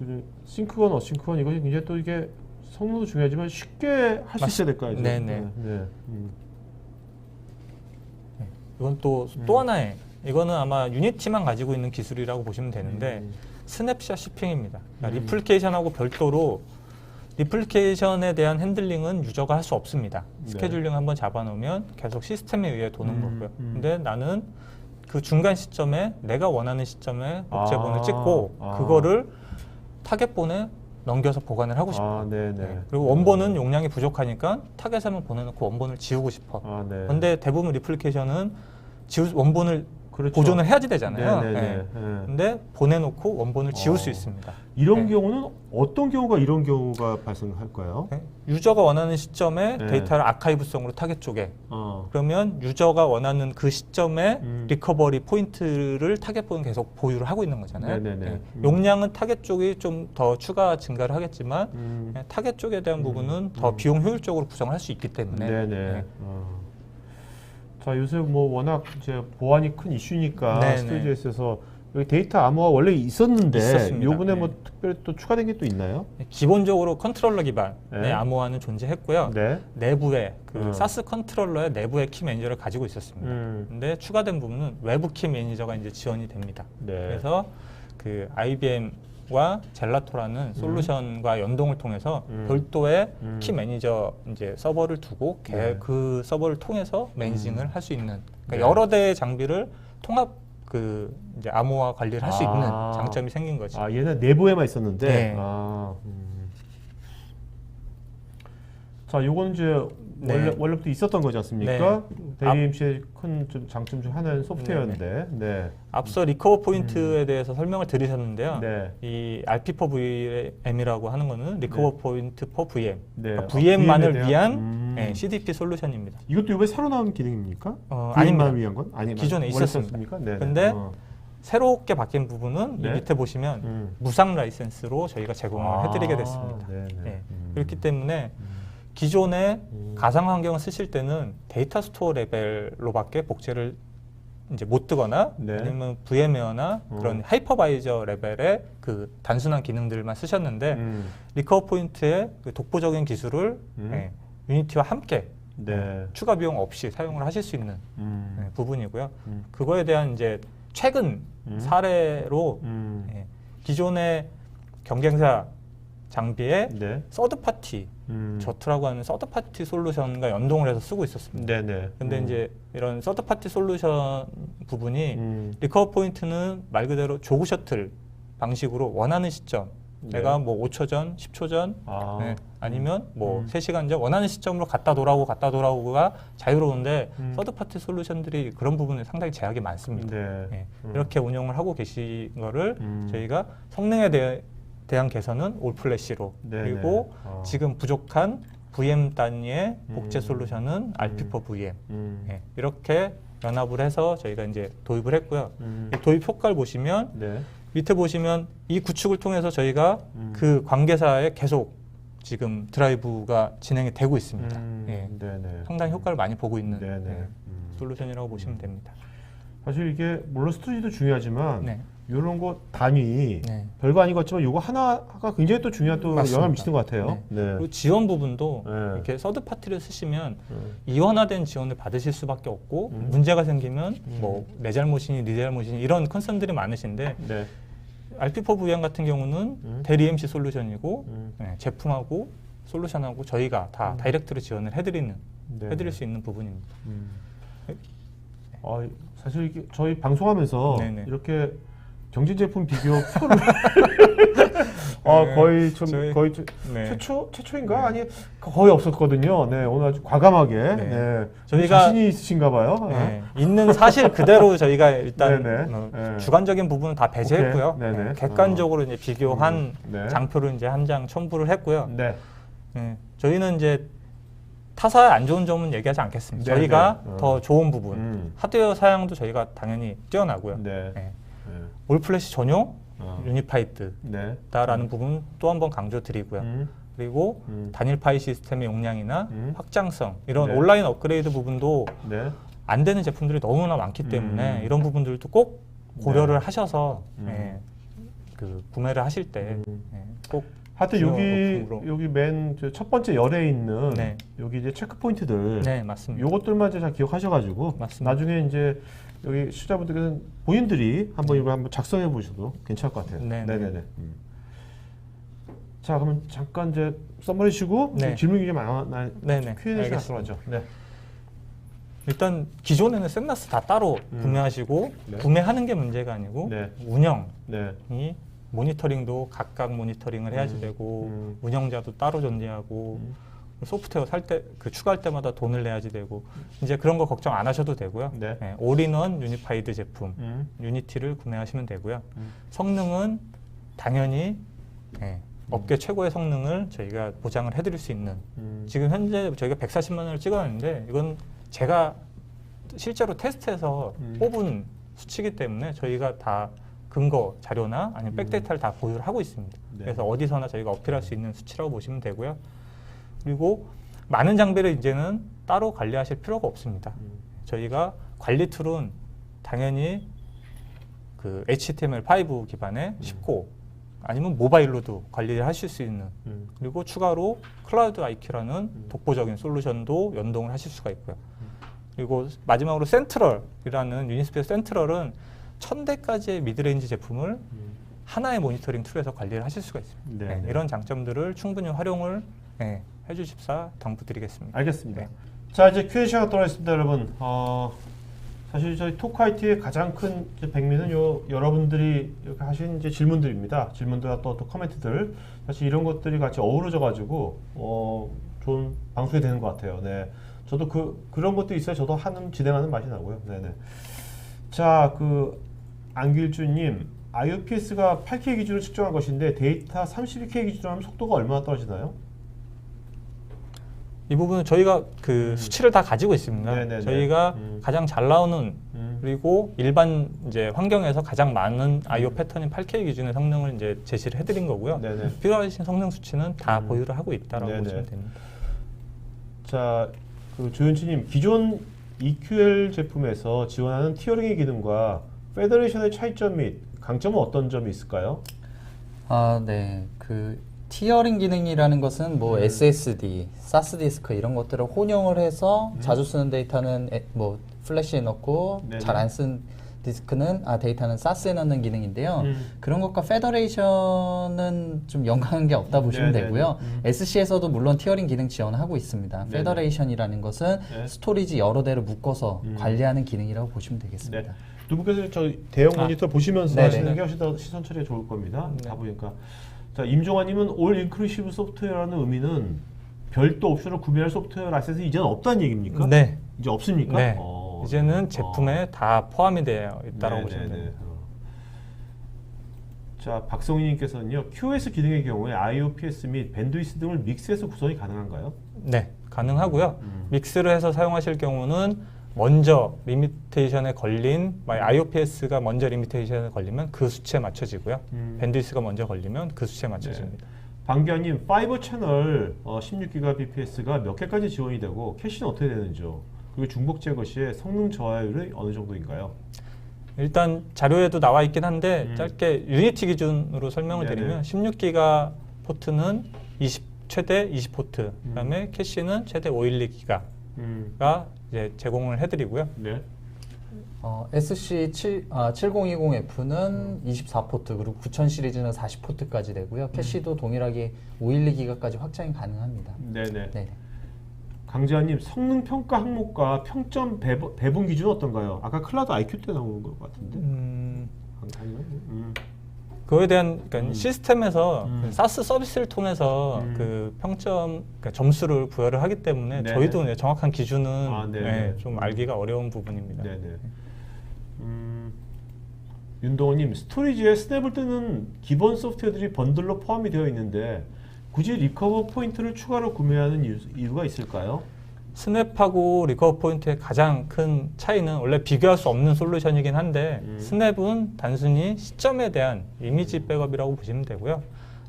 싱크건 어싱크건 이것이 굉장히 또 이게 성능도 중요하지만 쉽게 할 수 있어야 될 거 아니에요. 네네. 네. 이건 또 하나의 이거는 아마 유니티만 가지고 있는 기술이라고 보시면 되는데 스냅샷 shipping입니다. 그러니까 리플리케이션하고 별도로 리플리케이션에 대한 핸들링은 유저가 할 수 없습니다. 네. 스케줄링 한번 잡아놓으면 계속 시스템에 의해 도는 거고요. 근데 나는 그 중간 시점에 내가 원하는 시점에 복제본을 찍고 그거를 타겟본에 넘겨서 보관을 하고 싶어. 네네. 그리고 원본은 용량이 부족하니까 타겟에만 보내놓고 원본을 지우고 싶어. 네. 근데 대부분 리플리케이션은 원본을 그렇죠. 보존을 해야지 되잖아요. 네네네. 네. 네. 근데 보내놓고 원본을 지울 수 있습니다. 이런 네. 경우는 어떤 경우가 이런 경우가 발생할까요? 네. 유저가 원하는 시점에 네. 데이터를 아카이브성으로 타겟 쪽에 어. 그러면 유저가 원하는 그 시점에 리커버리 포인트를 타겟본은 계속 보유를 하고 있는 거잖아요. 네네네. 네. 용량은 타겟 쪽이 좀 더 추가 증가를 하겠지만 네, 타겟 쪽에 대한 부분은 더 비용 효율적으로 구성을 할 수 있기 때문에 네네. 네. 자 요새 뭐 워낙 이제 보안이 큰 이슈니까 네네. 스토리지에 있어서 여기 데이터 암호화 원래 있었는데 있었습니다. 요번에 네. 뭐 특별히 또 추가된 게 또 있나요? 기본적으로 컨트롤러 기반의 네. 암호화는 존재했고요. 네. 내부에 그 사스 컨트롤러의 내부의 키 매니저를 가지고 있었습니다. 근데 추가된 부분은 외부 키 매니저가 이제 지원이 됩니다. 네. 그래서 그 IBM과 젤라토라는 솔루션과 연동을 통해서 별도의 키 매니저 이제 서버를 두고 그 서버를 통해서 매니징을 할 수 있는 그러니까 네. 여러 대의 장비를 통합 그 이제 암호화 관리를 할 수 있는 장점이 생긴 거죠. 얘는 내부에만 있었는데. 네. 자, 요건 이제 네. 원래부터 있었던 거지 않습니까? 데일리MC의 큰 좀 장점 중 하나는 소프트웨어인데. 네. 앞서 리커버 포인트에 대해서 설명을 드리셨는데요. 네. 이 RP4VM이라고 하는 거는 리커버 포인트 for VM. 네. 그러니까 VM만을 VM에 위한 CDP 솔루션입니다. 이것도 이번에 새로 나온 기능입니까? 아닙니다. VM만 위한 건? 아니, 기존에 있었습니다. 네. 근데 새롭게 바뀐 부분은 네. 이 밑에 보시면 무상 라이센스로 저희가 제공을 해드리게 됐습니다. 네네. 네. 그렇기 때문에 기존에 가상 환경을 쓰실 때는 데이터 스토어 레벨로밖에 복제를 이제 못 뜨거나 네. 아니면 VM웨어나 그런 하이퍼바이저 레벨의 그 단순한 기능들만 쓰셨는데 리커버 포인트의 그 독보적인 기술을 유니티와 함께 네. 추가 비용 없이 사용을 하실 수 있는 부분이고요. 그거에 대한 이제 최근 사례로 기존의 경쟁사 장비에 네. 서드 파티 저트라고 하는 서드 파티 솔루션과 연동을 해서 쓰고 있었습니다. 네네. 근데 이제 이런 서드 파티 솔루션 부분이 리커버 포인트는 말 그대로 조그 셔틀 방식으로 원하는 시점 내가 뭐 5초 전, 10초 전, 아니면 뭐 3시간 전 원하는 시점으로 갔다 돌아오고가 자유로운데 서드 파티 솔루션들이 그런 부분에 상당히 제약이 많습니다. 네. 이렇게 운영을 하고 계신 거를 저희가 성능에 대한 개선은 올 플래시로 그리고 지금 부족한 VM 단위의 복제 솔루션은 RP4VM 이렇게 연합을 해서 저희가 이제 도입을 했고요. 이 도입 효과를 보시면 네. 밑에 보시면 이 구축을 통해서 저희가 그 관계사에 계속 지금 드라이브가 진행이 되고 있습니다. 네네. 상당히 효과를 많이 보고 있는 네네. 솔루션이라고 보시면 됩니다. 사실 이게 물론 스토리도 중요하지만 네. 이런 거 단위 네. 별거 아닌 것 같지만 이거 하나가 굉장히 또 중요한 또 맞습니다. 영향을 미치는 것 같아요. 네. 네. 그리고 지원 부분도 네. 이렇게 서드 파티를 쓰시면 이원화된 지원을 받으실 수밖에 없고 문제가 생기면 뭐 내 잘못이니 네 잘못이니 이런 컨선들이 많으신데 네. RP4VM 같은 경우는 델 EMC 솔루션이고 제품하고 솔루션하고 저희가 다 다이렉트로 지원을 해드릴 수 있는 부분입니다. 사실 이게 저희 방송하면서 네네. 이렇게 경쟁 제품 비교 표를 거의 좀 저희- 거의 좀 네. 최초인가 아니 거의 없었거든요. 네 오늘 아주 과감하게 저희가- 자신이 있으신가 봐요. 네, 있는 사실 그대로 저희가 일단 네네. 네. 주관적인 부분은 다 배제했고요. 오케이. 네네. 객관적으로 이제 비교한 네. 장표를 이제 한 장 첨부를 했고요. 네. 저희는 이제 타사의 안 좋은 점은 얘기하지 않겠습니다. 네네. 저희가 더 좋은 부분, 음. 하드웨어 사양도 저희가 당연히 뛰어나고요. 네. 네. 네. 올플래시 전용 어. 유니파이드다라는 네. 부분 또 한 번 강조드리고요. 그리고 단일 파일 시스템의 용량이나 확장성 이런 네. 온라인 업그레이드 부분도 네. 안 되는 제품들이 너무나 많기 때문에 이런 부분들도 꼭 고려를 네. 하셔서 그 구매를 하실 때 꼭 하여튼 여기 맨 첫 번째 열에 있는 네. 여기 이제 체크 포인트들 네, 맞습니다. 요것들만 이제 잘 기억하셔가지고 맞습니다. 나중에 이제 여기 시청자분들께서는 본인들이 한번 이걸 한번 작성해 보셔도 괜찮을 것 같아요. 네, 네네네. 자 그러면 잠깐 이제 썸머리 쉬고 네. 질문이 좀 많아 네네. Q&A 시간 알겠습니다. 들어가죠. 네. 일단 기존에는 샌나스 다 따로 구매하시고 네. 구매하는 게 문제가 아니고 네. 운영이 네. 모니터링도 각각 모니터링을 해야지 되고 운영자도 따로 존재하고 소프트웨어 살 때 그 추가할 때마다 돈을 내야지 되고 이제 그런 거 걱정 안 하셔도 되고요. 네. 올인원 유니파이드 제품 유니티를 구매하시면 되고요. 성능은 당연히 업계 최고의 성능을 저희가 보장을 해드릴 수 있는 지금 현재 저희가 140만 원을 찍어놨는데 이건 제가 실제로 테스트해서 뽑은 수치이기 때문에 저희가 다 근거 자료나 아니면 백데이터를 다 보유를 하고 있습니다. 네. 그래서 어디서나 저희가 어필할 수 있는 수치라고 보시면 되고요. 그리고 많은 장비를 이제는 따로 관리하실 필요가 없습니다. 저희가 관리 툴은 당연히 그 HTML5 기반의 쉽고 아니면 모바일로도 관리를 하실 수 있는 그리고 추가로 클라우드 IQ라는 독보적인 솔루션도 연동을 하실 수가 있고요. 그리고 마지막으로 센트럴이라는 유니스페이스 센트럴은 1000대까지의 미드레인지 제품을 하나의 모니터링 툴에서 관리를 하실 수가 있습니다. 네, 네. 이런 장점들을 충분히 활용을 해주십사 당부드리겠습니다. 알겠습니다. 네. 자 이제 Q&A 시간 돌아왔습니다, 여러분. 사실 저희 토크IT의 가장 큰 이제 백미는 여러분들이 이렇게 하신 이제 질문들입니다. 질문들과 또 코멘트들. 사실 이런 것들이 같이 어우러져 가지고 좋은 방송이 되는 것 같아요. 네, 저도 그런 것도 있어요. 저도 진행하는 맛이 나고요. 네네. 자, 안길주님, IOPS가 8K 기준으로 측정한 것인데 데이터 32K 기준으로 하면 속도가 얼마나 떨어지나요? 이 부분은 저희가 수치를 다 가지고 있습니다. 네네네. 저희가 가장 잘 나오는 그리고 일반 이제 환경에서 가장 많은 I/O 패턴인 8K 기준의 성능을 이제 제시를 해드린 거고요. 네네. 필요하신 성능 수치는 다 보유를 하고 있다라고 네네. 보시면 됩니다. 자, 조현치님, 기존 EQL 제품에서 지원하는 티어링의 기능과 페더레이션의 차이점 및 강점은 어떤 점이 있을까요? 네. 티어링 기능이라는 것은 뭐 SSD, 사스 디스크 이런 것들을 혼용을 해서 자주 쓰는 데이터는 뭐 플래시에 넣고 네네. 잘 안 쓴 데이터는 사스에 넣는 기능인데요. 그런 것과 페더레이션은 좀 연관한 게 없다 보시면 네네네. 되고요. SC에서도 물론 티어링 기능 지원하고 있습니다. 네네. 페더레이션이라는 것은 네. 스토리지 여러 대를 묶어서 관리하는 기능이라고 보시면 되겠습니다. 네. 두 분께서 저 대형 모니터 보시면서 네네. 하시는 게 훨씬 더 시선 처리가 좋을 겁니다. 네. 다 보니까. 자, 임종환님은 올 인클루시브 소프트웨어라는 의미는 별도 옵션을 구매할 소프트웨어 라이센스 이제는 없다는 얘기입니까? 네. 이제 없습니까? 네. 이제는 제품에 다 포함이 되어 있다고 보시면 됩니다. 자, 박성희님께서는요, QoS 기능의 경우에 IOPS 및 밴드위스 등을 믹스해서 구성이 가능한가요? 네, 가능하고요. 믹스를 해서 사용하실 경우는 먼저 리미테이션에 걸린 IOPS가 먼저 리미테이션에 걸리면 그 수치에 맞춰지고요. 밴드위스가 먼저 걸리면 그 수치에 맞춰집니다. 방기환님, 파이버 채널 16GBps가 몇 개까지 지원이 되고 캐시는 어떻게 되는지요? 그리고 중복 제거 시에 성능 저하율이 어느 정도인가요? 일단 자료에도 나와 있긴 한데 짧게 유니티 기준으로 설명을 네네. 드리면 16기가 포트는 최대 20포트, 그다음에 캐시는 최대 512기가가 이제 제공을 해드리고요. 네. SC 7020F는 24포트 그리고 9000 시리즈는 40포트까지 되고요. 캐시도 동일하게 512기가까지 확장이 가능합니다. 네네. 네. 강재환님, 성능 평가 항목과 평점 배분 기준은 어떤가요? 아까 클라우드 IQ 때 나오는 것 같은데. 아닌가요? 그거에 대한 시스템에서 사스 서비스를 통해서 그 평점, 점수를 부여를 하기 때문에 네네. 저희도 이제 정확한 기준은 네네. 좀 알기가 어려운 부분입니다. 네네. 윤동호님, 스토리지에 스냅을 뜨는 기본 소프트웨어들이 번들로 포함이 되어 있는데 굳이 리커버 포인트를 추가로 구매하는 이유가 있을까요? 스냅하고 리커버 포인트의 가장 큰 차이는 원래 비교할 수 없는 솔루션이긴 한데 스냅은 단순히 시점에 대한 이미지 백업이라고 보시면 되고요.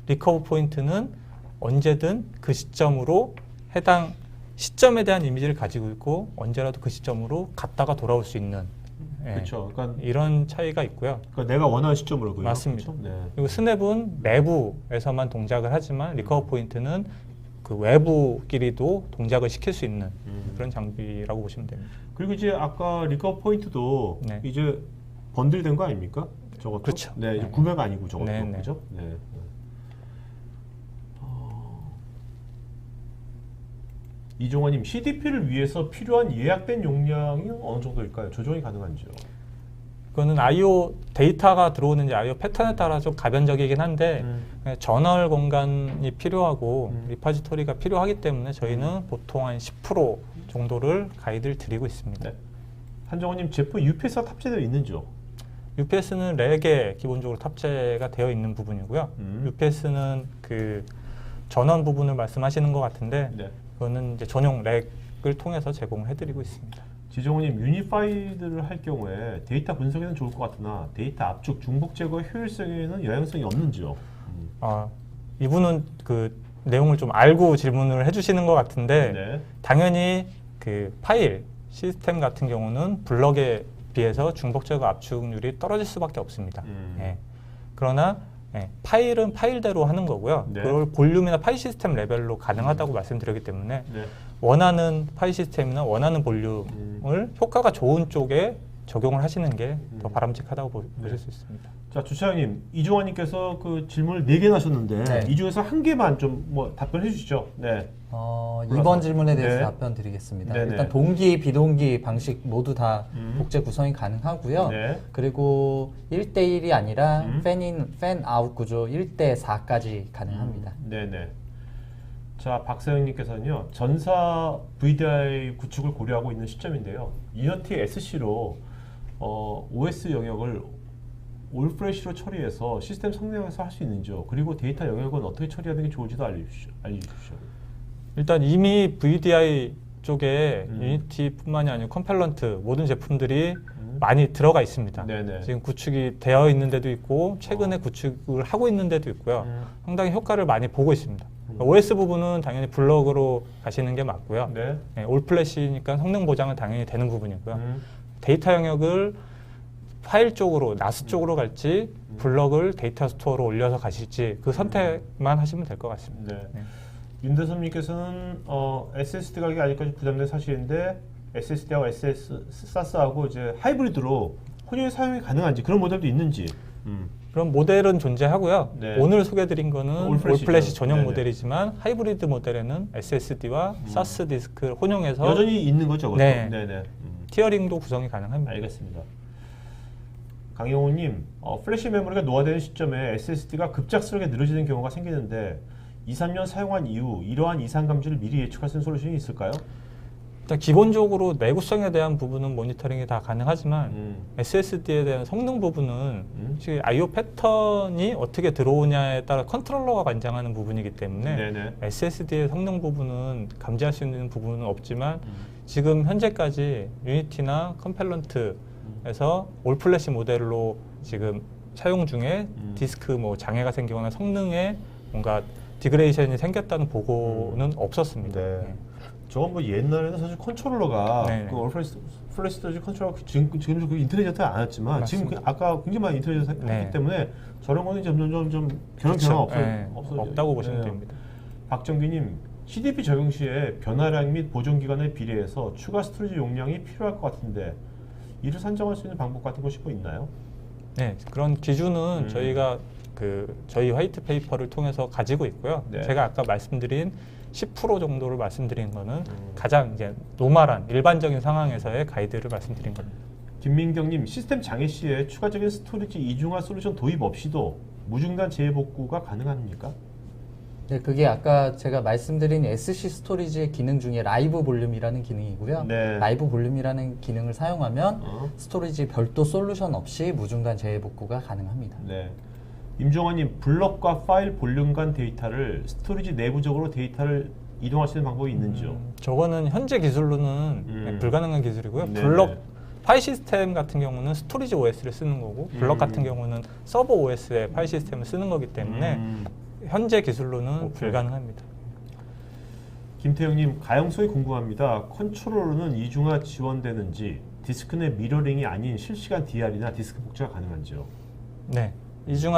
리커버 포인트는 언제든 그 시점으로 해당 시점에 대한 이미지를 가지고 있고 언제라도 그 시점으로 갔다가 돌아올 수 있는 그렇죠. 그러니까 이런 차이가 있고요. 내가 원하는 시점으로 그요. 맞습니다. 그렇죠? 네. 그리고 스냅은 내부에서만 동작을 하지만 리커버 포인트는 그 외부끼리도 동작을 시킬 수 있는 그런 장비라고 보시면 됩니다. 그리고 이제 아까 리커버 포인트도 네. 이제 번들된 거 아닙니까? 저것도? 그렇죠. 네, 네. 구매가 아니고 저것도 네, 네. 그죠? 네. 이종환님, CDP를 위해서 필요한 예약된 용량이 어느 정도일까요? 조정이 가능한지요? 그거는 I/O 데이터가 들어오는 이제 I/O 패턴에 따라 좀 가변적이긴 한데 전월 공간이 필요하고 리파지토리가 필요하기 때문에 저희는 보통 한 10% 정도를 가이드를 드리고 있습니다. 네. 한정호님, 제품 UPS가 탑재되어 있는지요? UPS는 렉에 기본적으로 탑재가 되어 있는 부분이고요. UPS는 그 전원 부분을 말씀하시는 것 같은데 네. 그거는 이제 전용 렉을 통해서 제공을 해드리고 있습니다. 지정호님, 유니파이드를 할 경우에 데이터 분석에는 좋을 것 같으나 데이터 압축, 중복 제거 효율성에는 영향성이 없는지요? 이분은 그 내용을 좀 알고 질문을 해주시는 것 같은데 네. 당연히 그 파일 시스템 같은 경우는 블럭에 비해서 중복 제거 압축률이 떨어질 수밖에 없습니다. 예. 그러나 파일은 파일대로 하는 거고요. 네. 그걸 볼륨이나 파일 시스템 레벨로 가능하다고 말씀드렸기 때문에 네. 원하는 파일 시스템이나 원하는 볼륨을 효과가 좋은 쪽에 적용을 하시는 게 더 바람직하다고 보실 수 있습니다. 자, 주차장님, 이종환님께서 그 질문을 4개나 하셨는데 네. 이 중에서 한 개만 좀 답변해 주시죠. 네. 이번 질문에 대해서 네. 답변 드리겠습니다. 네네. 일단 동기, 비동기 방식 모두 다 복제 구성이 가능하고요. 네. 그리고 1대1이 아니라 팬인, 팬아웃 구조 1대4까지 가능합니다. 네네. 자, 박사영님께서는요, 전사 VDI 구축을 고려하고 있는 시점인데요. 유니티 SC로 OS 영역을 올프레시로 처리해서 시스템 성능에서 할 수 있는지요. 그리고 데이터 영역은 어떻게 처리하는 게 좋을지도 알려주십시오. 일단 이미 VDI 쪽에 유니티뿐만이 아니고 컴펠런트 모든 제품들이 많이 들어가 있습니다. 네네. 지금 구축이 되어 있는 데도 있고 최근에 구축을 하고 있는 데도 있고요. 상당히 효과를 많이 보고 있습니다. OS 부분은 당연히 블럭으로 가시는 게 맞고요. 네. 네, 올플래시니까 성능 보장은 당연히 되는 부분이고요. 데이터 영역을 파일 쪽으로, 나스 쪽으로 갈지 블럭을 데이터 스토어로 올려서 가실지 그 선택만 하시면 될 것 같습니다. 네. 네. 윤대섭님께서는 SSD 가격이 아직까지 부담된 사실인데 SSD하고 SAS하고 이제 하이브리드로 혼용이 사용이 가능한지 그런 모델도 있는지. 그런 모델은 존재하고요. 네. 오늘 소개드린 거는 올플래시죠. 올플래시 전용 네네. 모델이지만 하이브리드 모델에는 SSD와 SAS 디스크를 혼용해서 여전히 있는 거죠, 그것도? 네. 네네. 티어링도 구성이 가능합니다. 알겠습니다. 강영호님, 플래시 메모리가 노화되는 시점에 SSD가 급작스럽게 늘어지는 경우가 생기는데 2, 3년 사용한 이후 이러한 이상 감지를 미리 예측할 수 있는 솔루션이 있을까요? 일단 기본적으로 내구성에 대한 부분은 모니터링이 다 가능하지만 SSD에 대한 성능 부분은 솔직히 I/O 패턴이 어떻게 들어오냐에 따라 컨트롤러가 관장하는 부분이기 때문에 네네. SSD의 성능 부분은 감지할 수 있는 부분은 없지만 지금 현재까지 유니티나 컴펠런트에서 올플래시 모델로 지금 사용 중에 디스크 뭐 장애가 생기거나 성능에 뭔가 디그레이션이 생겼다는 보고는 없었습니다. 네. 네. 저건 뭐 옛날에는 사실 컨트롤러가 네네. 그 플래시 스토리지 컨트롤러 지금 그 인텔리전트 않았지만 지금 맞습니다. 아까 굉장히 많이 인텔리전트 했기 네. 때문에 저런 거는 점점 좀 그렇죠. 변화가 네. 없다고 보시면 됩니다. 박정기님, CDP 적용 시에 변화량 및 보존 기간에 비례해서 추가 스토리지 용량이 필요할 것 같은데 이를 산정할 수 있는 방법 같은 것이 뭐 있나요? 네, 그런 기준은 저희가 저희 화이트 페이퍼를 통해서 가지고 있고요. 네. 제가 아까 말씀드린 10% 정도를 말씀드린 거는 가장 이제 노멀한 일반적인 상황에서의 가이드를 말씀드린 겁니다. 김민경님, 시스템 장애 시에 추가적인 스토리지 이중화 솔루션 도입 없이도 무중단 재복구가 가능합니까? 네, 그게 아까 제가 말씀드린 SC 스토리지의 기능 중에 라이브 볼륨이라는 기능이고요. 네. 라이브 볼륨이라는 기능을 사용하면 스토리지 별도 솔루션 없이 무중단 재복구가 가능합니다. 네. 임종환님, 블럭과 파일 볼륨 간 데이터를 스토리지 내부적으로 데이터를 이동할 수 있는 방법이 있는지요? 저거는 현재 기술로는 불가능한 기술이고요. 네네. 블럭 파일 시스템 같은 경우는 스토리지 OS를 쓰는 거고 블럭 같은 경우는 서버 OS의 파일 시스템을 쓰는 거기 때문에 현재 기술로는 오케이. 불가능합니다. 김태형님, 가용소에 궁금합니다. 컨트롤러는 이중화 지원되는지, 디스크 내 미러링이 아닌 실시간 DR이나 디스크 복제가 가능한지요? 네,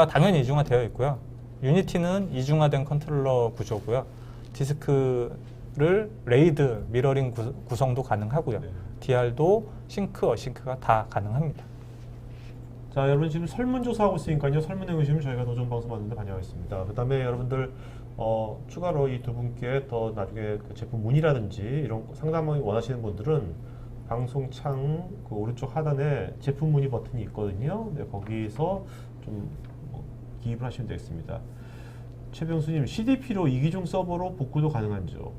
당연히 이중화 되어 있고요. 유니티는 이중화된 컨트롤러 구조고요. 디스크를 레이드 미러링 구성도 가능하고요. 네. DR도 싱크, 어싱크가 다 가능합니다. 자, 여러분 지금 설문조사하고 있으니까요. 설문해 오시면 저희가 도전 방송 받는데 반영하겠습니다. 그 다음에 여러분들 추가로 이 두 분께 더 나중에 그 제품 문의라든지 이런 상담을 원하시는 분들은 방송 창 그 오른쪽 하단에 제품 문의 버튼이 있거든요. 네, 거기서 좀 기입을 하시면 되겠습니다. 최병수님, CDP로 이기종 서버로 복구도 가능한지요?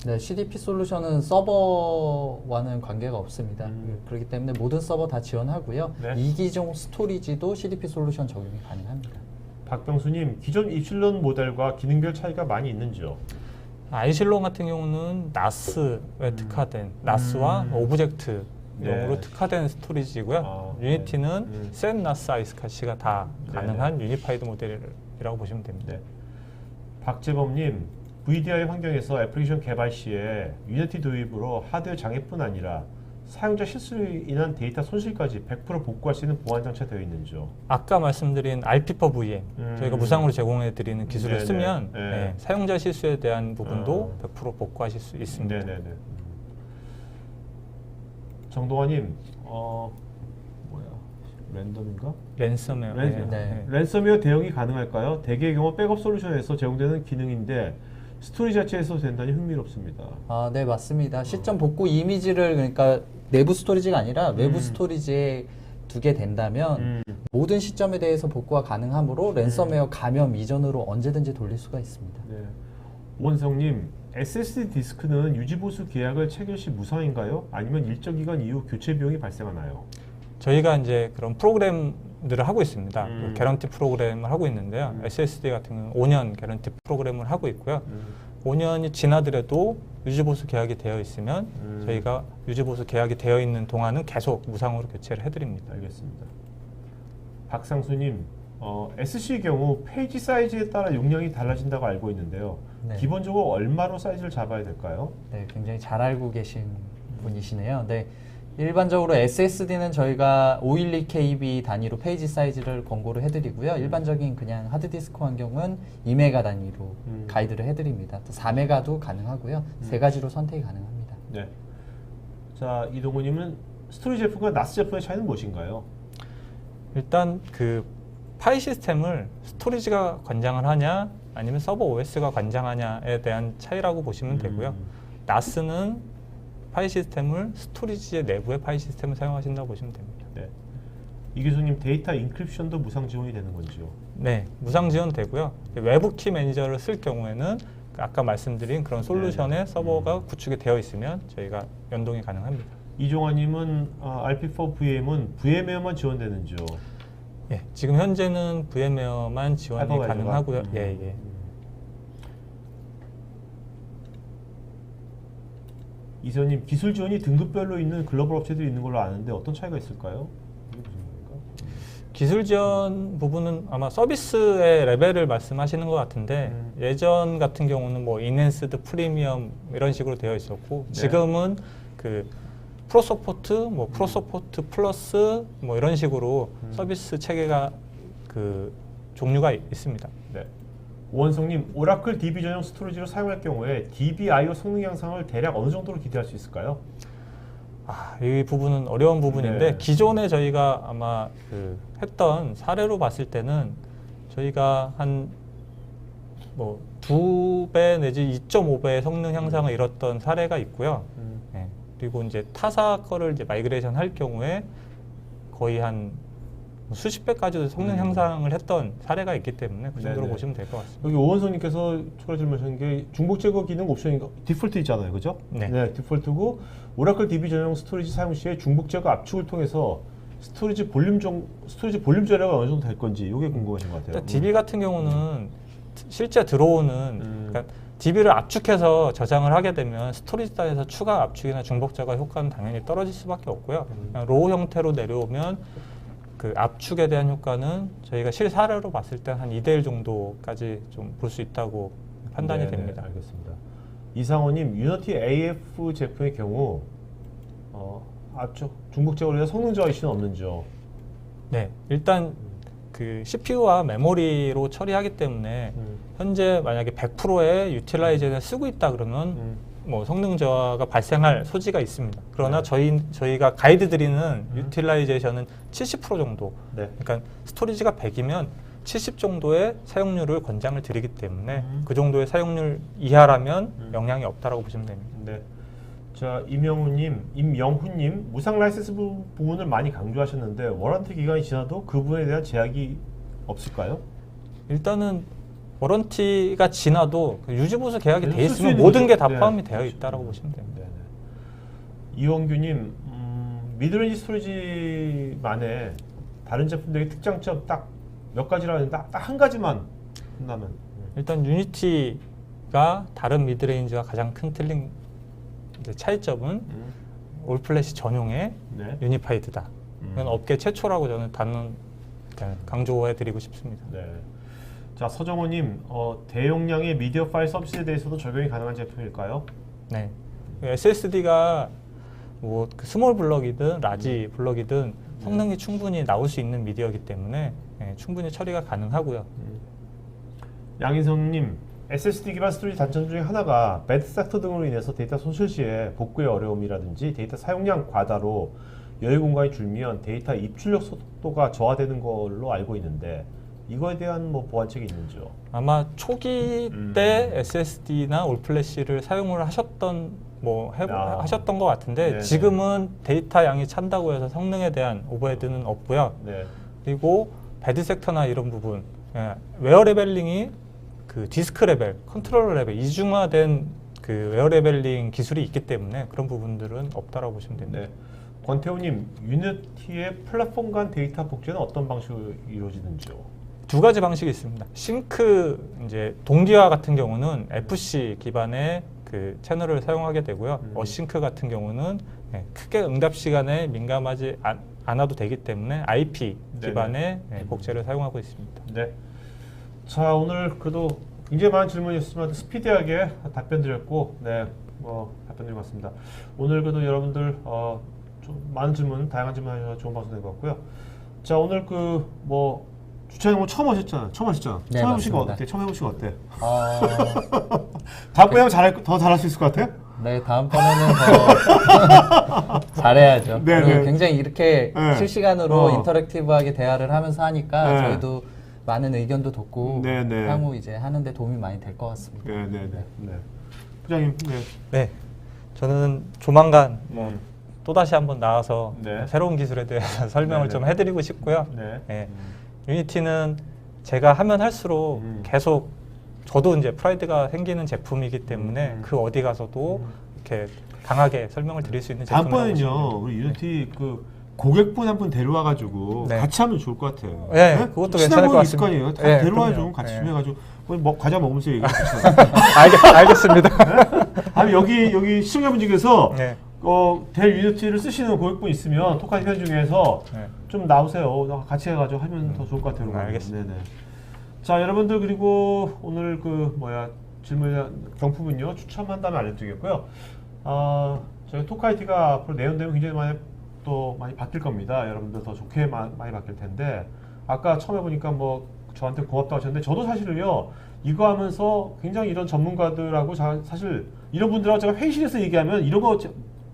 네, CDP 솔루션은 서버와는 관계가 없습니다. 그렇기 때문에 모든 서버 다 지원하고요. 네. 이기종 스토리지도 CDP 솔루션 적용이 가능합니다. 박병수님, 기존 이슐론 모델과 기능별 차이가 많이 있는지요? 아이실론 같은 경우는 나스에 특화된 나스와 오브젝트 용으로 네. 특화된 스토리지고요. 아, 유니티는 네. 센 나스 아이스카시가 다 네, 가능한 유니파이드 모델이라고 보시면 됩니다. 네. 박재범님, VDI 환경에서 애플리케이션 개발 시에 유니티 도입으로 하드웨어 장애뿐 아니라 사용자 실수로 인한 데이터 손실까지 100% 복구할 수 있는 보안 장치가 되어 있는지요? 아까 말씀드린 RP4 VM 저희가 무상으로 제공해 드리는 기술을 네네. 쓰면 네. 네, 사용자 실수에 대한 부분도 100% 복구하실 수 있습니다. 네네네. 정동환님, 랜덤인가? 랜섬웨어. 네. 랜섬웨어 대응이 가능할까요? 대개의 경우 백업 솔루션에서 제공되는 기능인데 스토리지 자체에서 된다니 흥미롭습니다. 아, 네, 맞습니다. 시점 복구 이미지를 그러니까 내부 스토리지가 아니라 외부 스토리지에 두게 된다면 모든 시점에 대해서 복구가 가능하므로 랜섬웨어 감염 이전으로 언제든지 돌릴 수가 있습니다. 네. 원성님, SSD 디스크는 유지보수 계약을 체결 시 무상인가요? 아니면 일정 기간 이후 교체 비용이 발생하나요? 저희가 이제 그런 프로그램들을 하고 있습니다. 개런티 프로그램을 하고 있는데요. SSD 같은 경우는 5년 개런티 프로그램을 하고 있고요. 5년이 지나더라도 유지보수 계약이 되어 있으면 저희가 유지보수 계약이 되어 있는 동안은 계속 무상으로 교체를 해드립니다. 알겠습니다. 박상수님, SC의 경우 페이지 사이즈에 따라 용량이 달라진다고 알고 있는데요. 네. 기본적으로 얼마로 사이즈를 잡아야 될까요? 네, 굉장히 잘 알고 계신 분이시네요. 네, 일반적으로 SSD는 저희가 512KB 단위로 페이지 사이즈를 권고를 해드리고요. 일반적인 그냥 하드디스크 환경은 2메가 단위로 가이드를 해드립니다. 또 4메가도 가능하고요. 세 가지로 선택이 가능합니다. 네. 자, 이동훈님은 스토리지 제품과 나스 제품의 차이는 무엇인가요? 일단 그 파일 시스템을 스토리지가 관장을 하냐 아니면 서버 OS가 관장하냐에 대한 차이라고 보시면 되고요. 나스는 파일 시스템을 스토리지의 내부의 파일 시스템을 사용하신다고 보시면 됩니다. 네. 이 교수님, 데이터 인크립션도 무상 지원이 되는 건지요? 네, 무상 지원되고요. 외부 키 매니저를 쓸 경우에는 아까 말씀드린 그런 솔루션에 서버가 구축이 되어 있으면 저희가 연동이 가능합니다. 이종환님은 RP4 VM은 VM웨어만 지원되는지요? 예, 지금 현재는 VM웨어만 지원이 하이퍼바이저가? 가능하고요. 예. 이선님, 기술 지원이 등급별로 있는 글로벌 업체들이 있는 걸로 아는데 어떤 차이가 있을까요? 이게 무슨 말인가? 기술 지원 부분은 아마 서비스의 레벨을 말씀하시는 것 같은데 예전 같은 경우는 뭐 인핸스드 프리미엄 이런 식으로 되어 있었고 네. 지금은 그 프로서포트, 뭐 프로서포트 플러스 뭐 이런 식으로 서비스 체계가 그 종류가 있습니다. 네. 오원성님, 오라클 DB 전용 스토리지로 사용할 경우에 DB/IO 성능 향상을 대략 어느 정도로 기대할 수 있을까요? 이 부분은 어려운 부분인데 네. 기존에 저희가 아마 그 했던 사례로 봤을 때는 저희가 한 뭐 2배 내지 2.5배의 성능 향상을 이뤘던 사례가 있고요. 네. 그리고 이제 타사 거를 이제 마이그레이션 할 경우에 거의 한 수십 배까지도 성능 향상을 했던 사례가 있기 때문에 그 정도로 네네. 보시면 될 것 같습니다. 여기 오원성님께서 추가 질문하신 게 중복 제거 기능 옵션이 디폴트 있잖아요, 그죠? 네. 디폴트고 오라클 DB 전용 스토리지 사용 시에 중복 제거 압축을 통해서 스토리지 볼륨 절약가 어느 정도 될 건지 이게 궁금하신 것 같아요. DB 같은 경우는 실제 들어오는 그러니까 DB를 압축해서 저장을 하게 되면 스토리지에서 추가 압축이나 중복 제거 효과는 당연히 떨어질 수밖에 없고요. 그냥 로우 형태로 내려오면 그 압축에 대한 효과는 저희가 실사례로 봤을 때 한 2대1 정도까지 좀 볼 수 있다고 판단이 네네, 됩니다. 알겠습니다. 이상호님, 유니티 AF 제품의 경우 압축 중복 제거를 위해 성능 저하 이슈는 없는지요? 네, 일단 그 CPU와 메모리로 처리하기 때문에 현재 만약에 100%의 유틸라이제이션을 쓰고 있다 그러면 뭐 성능 저하가 발생할 소지가 있습니다. 그러나 네. 저희가 가이드 드리는 유틸라이제이션은 70% 정도. 네. 그러니까 스토리지가 100이면 70 정도의 사용률을 권장을 드리기 때문에 그 정도의 사용률 이하라면 영향이 없다라고 보시면 됩니다. 네. 자, 임영훈님, 무상 라이센스 부분을 많이 강조하셨는데 워런티 기간이 지나도 그 부분에 대한 제약이 없을까요? 일단은 워런티가 지나도 그 유지보수 계약이 계속 돼 쓸수 있으면 있는 모든 거죠. 게 다 네, 포함이 되어 그렇죠. 있다라고 보시면 됩니다. 네네. 이원규님, 미드레인지 스토리지만의 다른 제품들의 특장점 딱 몇 가지라 했는데 딱 한 가지만 한다면. 일단 유니티가 다른 미드레인지와 가장 큰 틀린 이제 차이점은 올플래시 전용의 네. 유니파이드다. 이건 업계 최초라고 저는 강조해드리고 싶습니다. 네. 자, 서정호님, 대용량의 미디어 파일 서비스에 대해서도 적용이 가능한 제품일까요? 네, SSD가 뭐 그 스몰 블럭이든 라지 블럭이든 성능이 충분히 나올 수 있는 미디어이기 때문에 충분히 처리가 가능하고요. 양인성님, SSD 기반 스토리지 단점 중에 하나가 배드 섹터 등으로 인해서 데이터 손실 시에 복구의 어려움이라든지 데이터 사용량 과다로 여유 공간이 줄면 데이터 입출력 속도가 저하되는 걸로 알고 있는데 이거에 대한 뭐 보완책이 있는지요? 아마 초기 때 SSD나 올플래시를 사용을 하셨던 하셨던 것 같은데 네네. 지금은 데이터 양이 찬다고 해서 성능에 대한 오버헤드는 없고요. 네. 그리고 배드 섹터나 이런 부분 웨어 레벨링이 그 디스크 레벨, 컨트롤러 레벨 이중화된 그 웨어 레벨링 기술이 있기 때문에 그런 부분들은 없다라고 보시면 됩니다. 네. 권태우님, 유니티의 플랫폼 간 데이터 복제는 어떤 방식으로 이루어지는지요? 두 가지 방식이 있습니다. 싱크 이제 동기화 같은 경우는 FC 기반의 그 채널을 사용하게 되고요. 어싱크 같은 경우는 크게 응답 시간에 민감하지 않아도 되기 때문에 IP 기반의 복제를 사용하고 있습니다. 네. 자, 오늘 그래도 굉장히 많은 질문이었지만 스피디하게 답변 드렸고, 네, 답변 드린 것 같습니다. 오늘 그래도 여러분들 좀 많은 질문, 다양한 질문 하셔서 좋은 방송 된 것 같고요. 자, 오늘 주차장은 처음 하셨잖아. 처음 네, 처음 해보신 거 맞습니다. 어때? 처음 해보신 거 어때? 다음번에 더 잘할 수 있을 것 같아요? 네, 다음번에는 더 잘해야죠. 네, 그리고 네. 굉장히 이렇게 네. 실시간으로 인터랙티브하게 대화를 하면서 하니까 네. 저희도 많은 의견도 듣고 네, 네. 향후 이제 하는데 도움이 많이 될 것 같습니다. 네. 부장님, 네. 네, 저는 조만간 음. 또다시 한번 나와서 네. 새로운 기술에 대해서 설명을 네, 좀 네. 해드리고 싶고요. 네. 예. 유니티는 제가 하면 할수록 계속 저도 이제 프라이드가 생기는 제품이기 때문에 그 어디 가서도 이렇게 강하게 설명을 드릴 수 있는 제품이라고 보시면 다음번에는요, 됩니다. 우리 유니티 그 고객분 한 분 데려와가지고 네. 같이 하면 좋을 것 같아요. 네, 그것도 괜찮을 것 있을 거 같습니다. 아니에요. 다 네, 데려와야죠. 그럼요. 같이 네. 좀 해가지고 과자 먹으면서 얘기하죠. 알겠습니다. 아니 여기 시청자분 중에서 네. 델 유니티를 쓰시는 고객분 있으면 토카이 편 중에서 네. 좀 나오세요. 같이 해가지고 하면 더 좋을 것 같아요. 여러분. 알겠습니다. 네네. 자, 여러분들 그리고 오늘 질문 경품은요 추첨한다면 알려드리겠고요. 저희 토카이티가 앞으로 내년되면 굉장히 많이 바뀔 겁니다. 여러분들 더 좋게 많이 바뀔 텐데 아까 처음에 보니까 저한테 고맙다고 하셨는데 저도 사실은요 이거 하면서 굉장히 이런 전문가들하고 사실 이런 분들하고 제가 회의실에서 얘기하면 이런 거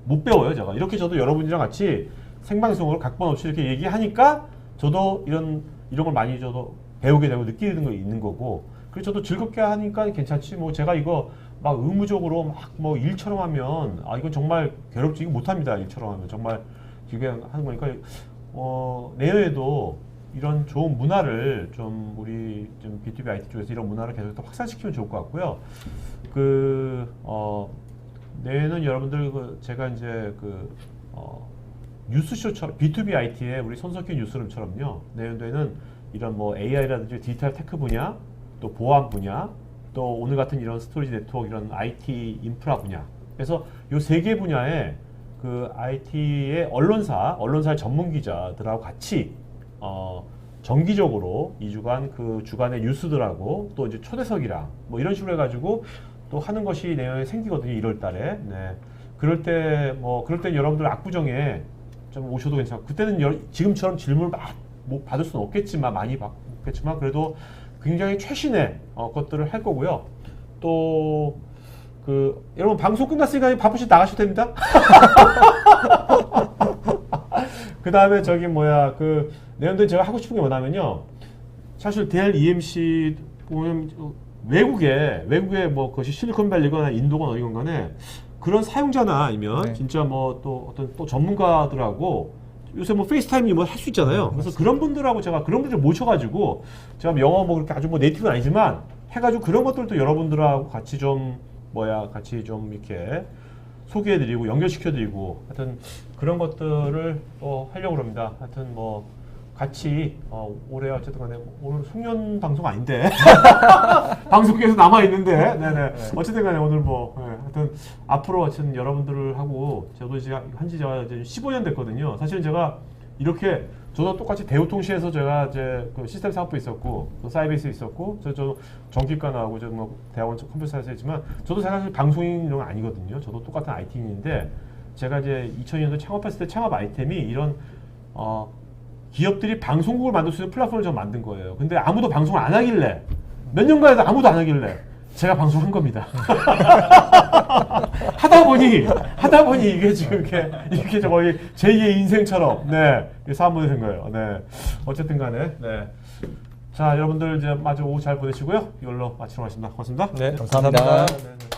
못 배워요. 제가 이렇게 저도 여러분이랑 같이 생방송으로 각본 없이 이렇게 얘기하니까 저도 이런 걸 많이 저도 배우게 되고 느끼는 거 있는 거고 그래서 저도 즐겁게 하니까 괜찮지 제가 이거 막 의무적으로 일처럼 하면 이건 정말 괴롭지 이거 못합니다. 일처럼 하면 정말 기게 하는 거니까 내년에도 이런 좋은 문화를 좀 우리 좀 B2B IT 쪽에서 이런 문화를 계속 더 확산시키면 좋을 것 같고요. 내년은 여러분들 제가 이제 뉴스쇼처럼 B2B IT의 우리 손석희 뉴스룸처럼요. 내년도에는 이런 AI라든지 디지털 테크 분야, 또 보안 분야, 또 오늘 같은 이런 스토리지 네트워크 이런 IT 인프라 분야. 그래서 요 세 개 분야에 그 IT의 언론사의 전문 기자들하고 같이 정기적으로 2주간 그 주간의 뉴스들하고 또 이제 초대석이랑 이런 식으로 해가지고 또 하는 것이 내년에 생기거든요. 1월 달에. 네. 그럴 때 여러분들 압구정에 좀 오셔도 괜찮고 그때는 지금처럼 질문을 막 받을 수는 없겠지만 많이 받겠지만 그래도 굉장히 최신의 것들을 할 거고요. 또 여러분 방송 끝났으니까 바쁘시 나가셔도 됩니다. 그 다음에 내년도에 제가 하고 싶은 게 뭐냐면요. 사실 델 EMC 보면 외국에 그것이 실리콘밸리거나 인도건 어디건 간에 그런 사용자나 아니면 네. 진짜 또 전문가들하고 요새 페이스타임이 할 수 있잖아요. 그래서 그런 분들하고 제가 그런 분들 모셔가지고 제가 영어 그렇게 아주 네이티브는 아니지만 해가지고 그런 것들도 여러분들하고 같이 좀 이렇게 소개해드리고 연결시켜드리고 하여튼 그런 것들을 하려고 합니다. 하여튼 같이 올해 어쨌든 간에 오늘 송년 방송 아닌데 방송국에서 남아있는데 네네 어쨌든 간에 오늘 하여튼 앞으로 어쨌든 여러분들하고 저도 이제 한지 제가 이제 15년 됐거든요. 사실은 제가 이렇게 저도 똑같이 대우통신에서 제가 이제 그 시스템 사업부 있었고 또 사이버스 있었고 저 전기과 나오고 대학원 컴퓨터사에서 했지만 저도 사실 방송인 이런 건 아니거든요. 저도 똑같은 IT인인데 제가 이제 2002년도 창업했을 때 창업 아이템이 이런 기업들이 방송국을 만들 수 있는 플랫폼을 좀 만든 거예요. 근데 아무도 방송을 안 하길래 몇 년간 해도 아무도 안 하길래 제가 방송한 겁니다. 하다 보니 이게 지금 이렇게 거의 제2의 인생처럼 사업문이 된 거예요. 네. 어쨌든 간에 자 여러분들 이제 마저 오후 잘 보내시고요. 이걸로 마치도록 하겠습니다. 고맙습니다. 네, 감사합니다. 네.